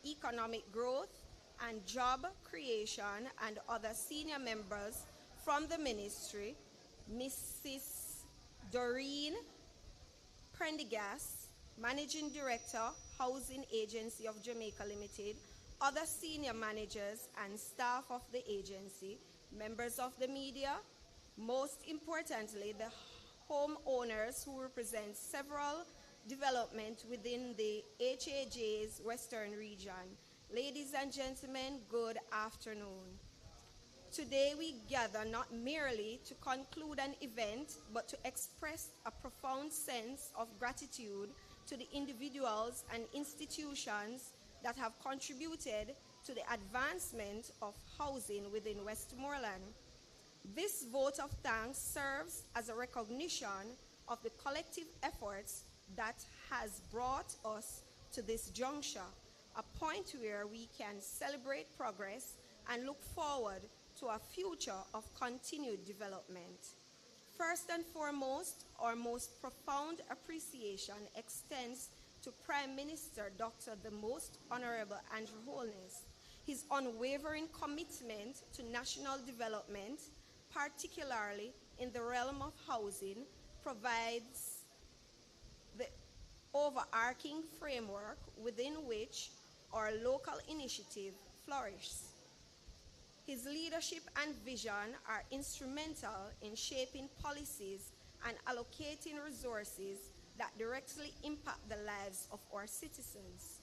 Economic Growth and Job Creation, and other senior members from the ministry, Mrs. Doreen Prendergast, Managing Director, Housing Agency of Jamaica Limited, other senior managers and staff of the agency, members of the media, most importantly, the homeowners who represent several developments within the HAJ's Western region. Ladies and gentlemen, good afternoon. Today we gather not merely to conclude an event, but to express a profound sense of gratitude to the individuals and institutions that have contributed to the advancement of housing within Westmoreland. This vote of thanks serves as a recognition of the collective efforts that has brought us to this juncture, a point where we can celebrate progress and look forward to a future of continued development. First and foremost, our most profound appreciation extends to Prime Minister Dr. the Most Honorable Andrew Holness. His unwavering commitment to national development, particularly in the realm of housing, provides the overarching framework within which our local initiative flourishes. His leadership and vision are instrumental in shaping policies and allocating resources that directly impact the lives of our citizens.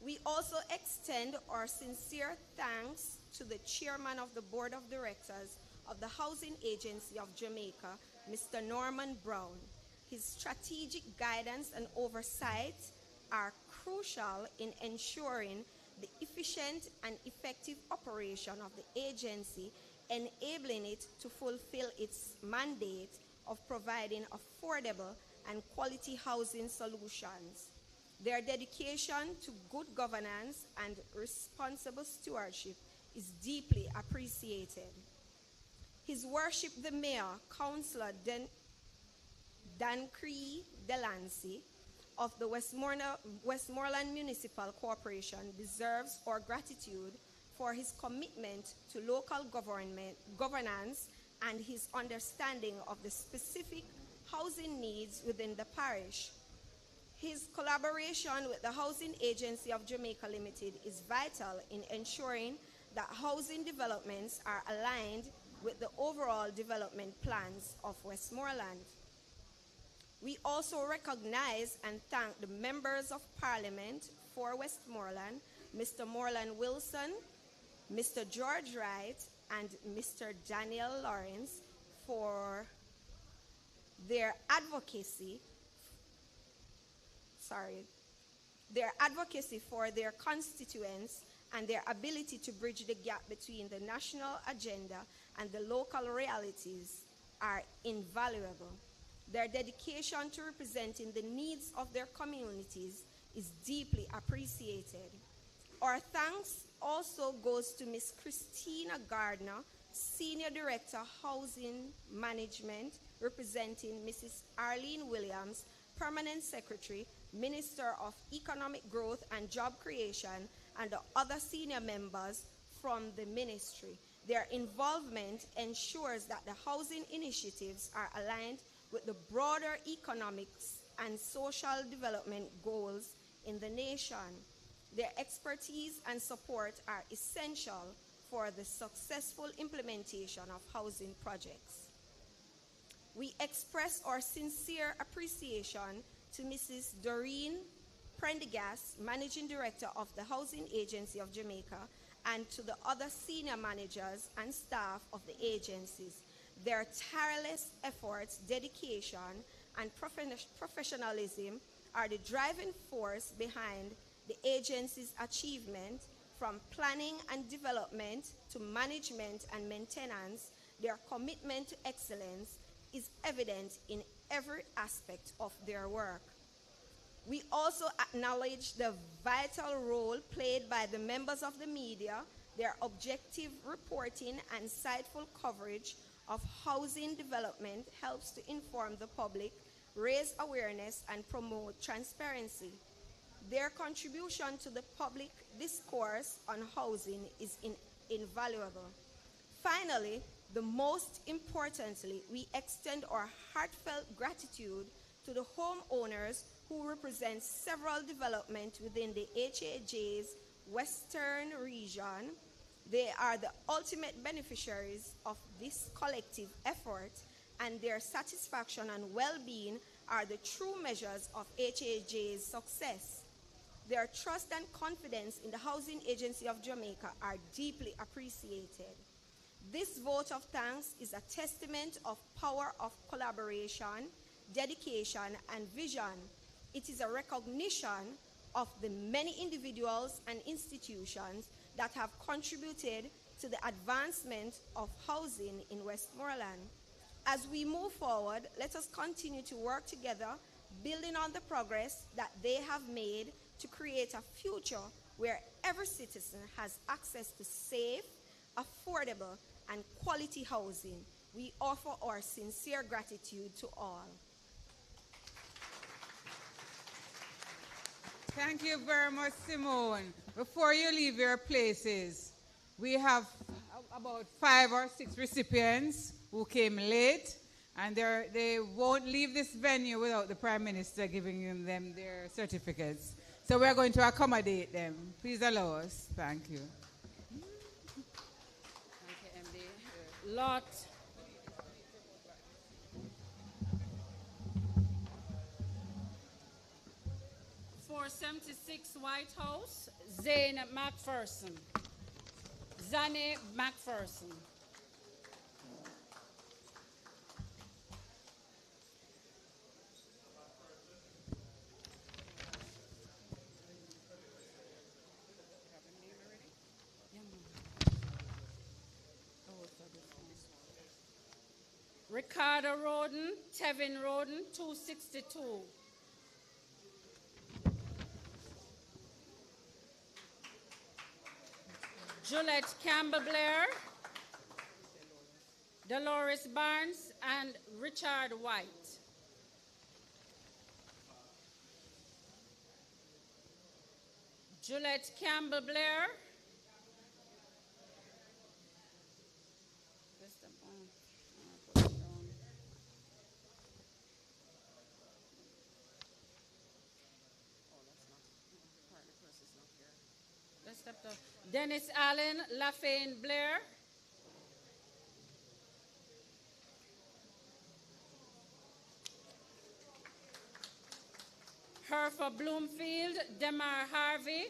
We also extend our sincere thanks to the chairman of the board of directors of the Housing Agency of Jamaica, Mr. Norman Brown. His strategic guidance and oversight are crucial in ensuring the efficient and effective operation of the agency, enabling it to fulfill its mandate of providing affordable and quality housing solutions. Their dedication to good governance and responsible stewardship is deeply appreciated. His Worship the Mayor, Councillor Dancree Delancey of the Westmoreland Municipal Corporation deserves our gratitude for his commitment to local governance and his understanding of the specific housing needs within the parish. His collaboration with the Housing Agency of Jamaica Limited is vital in ensuring that housing developments are aligned with the overall development plans of Westmoreland. We also recognize and thank the members of Parliament for Westmoreland, Mr. Moreland Wilson, Mr. George Wright, and Mr. Daniel Lawrence for their advocacy for their constituents and their ability to bridge the gap between the national agenda and the local realities are invaluable. Their dedication to representing the needs of their communities is deeply appreciated. Our thanks also goes to Ms. Christina Gardner, Senior Director, Housing Management, representing Mrs. Arlene Williams, Permanent Secretary, Minister of Economic Growth and Job Creation, and the other senior members from the ministry. Their involvement ensures that the housing initiatives are aligned with the broader economics and social development goals in the nation. Their expertise and support are essential for the successful implementation of housing projects. We express our sincere appreciation to Mrs. Doreen Prendergast, Managing Director of the Housing Agency of Jamaica, and to the other senior managers and staff of the agencies. Their tireless efforts, dedication, and professionalism are the driving force behind the agency's achievement. From planning and development to management and maintenance, their commitment to excellence is evident in every aspect of their work. We also acknowledge the vital role played by the members of the media. Their objective reporting and insightful coverage of housing development helps to inform the public, raise awareness, and promote transparency. Their contribution to the public discourse on housing is invaluable. Finally, the most importantly, we extend our heartfelt gratitude to the homeowners who represent several developments within the HAJ's Western region. They are the ultimate beneficiaries of this collective effort, and their satisfaction and well-being are the true measures of HAJ's success. Their trust and confidence in the Housing Agency of Jamaica are deeply appreciated. This vote of thanks is a testament of power of collaboration, dedication, and vision. It is a recognition of the many individuals and institutions that have contributed to the advancement of housing in Westmoreland. As we move forward, let us continue to work together, building on the progress that they have made to create a future where every citizen has access to safe, affordable, and quality housing. We offer our sincere gratitude to all. Thank you very much, Simone. Before you leave your places, we have about 5 or 6 recipients who came late, and they won't leave this venue without the Prime Minister giving them their certificates. So we're going to accommodate them. Please allow us. Thank you. Thank you, MD. Lot 476 White House, Zane McPherson. Zane McPherson. Ricardo Roden, Tevin Roden, 262. Juliet Campbell Blair, Dolores Barnes, and Richard White. Juliet Campbell Blair, Dennis Allen Lafayne Blair, Herfa Bloomfield Demar Harvey,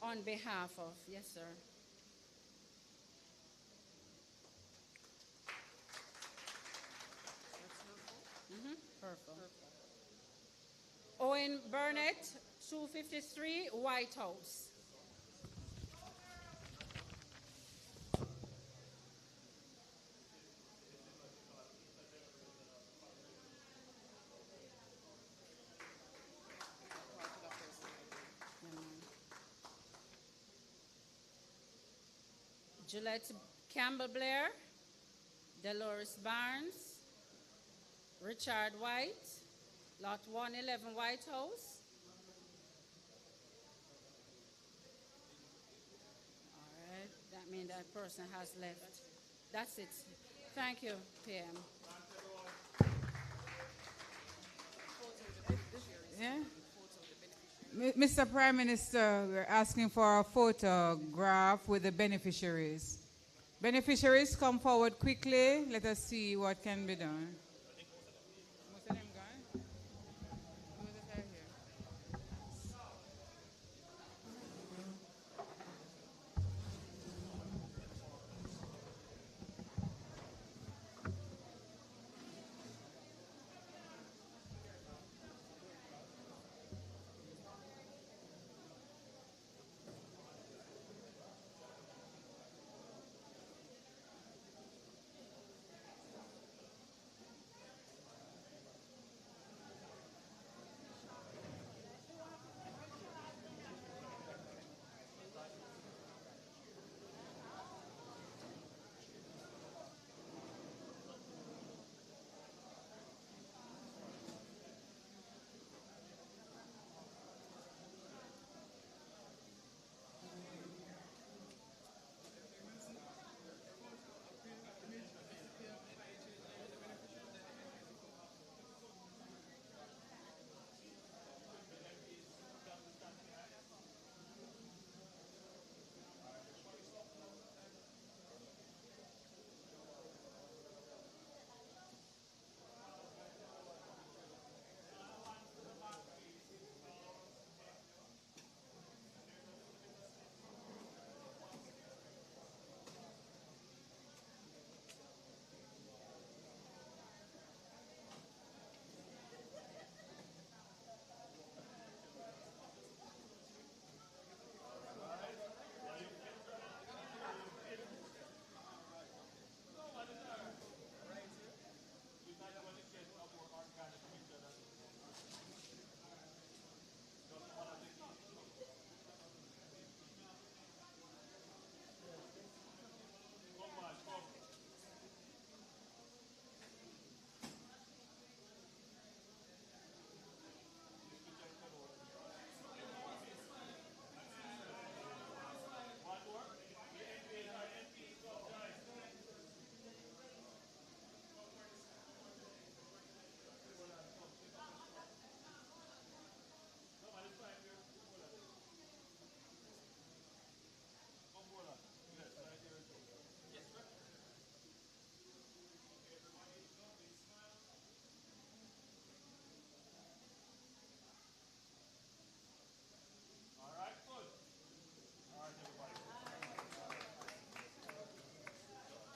on behalf of, yes, sir. Purple. Owen Burnett, 253 White House. Juliet Campbell Blair, Dolores Barnes, Richard White, Lot 111 White House. All right, that means that person has left. That's it. Thank you, PM. Yeah? Mr. Prime Minister, we're asking for a photograph with the beneficiaries. Beneficiaries, come forward quickly. Let us see what can be done.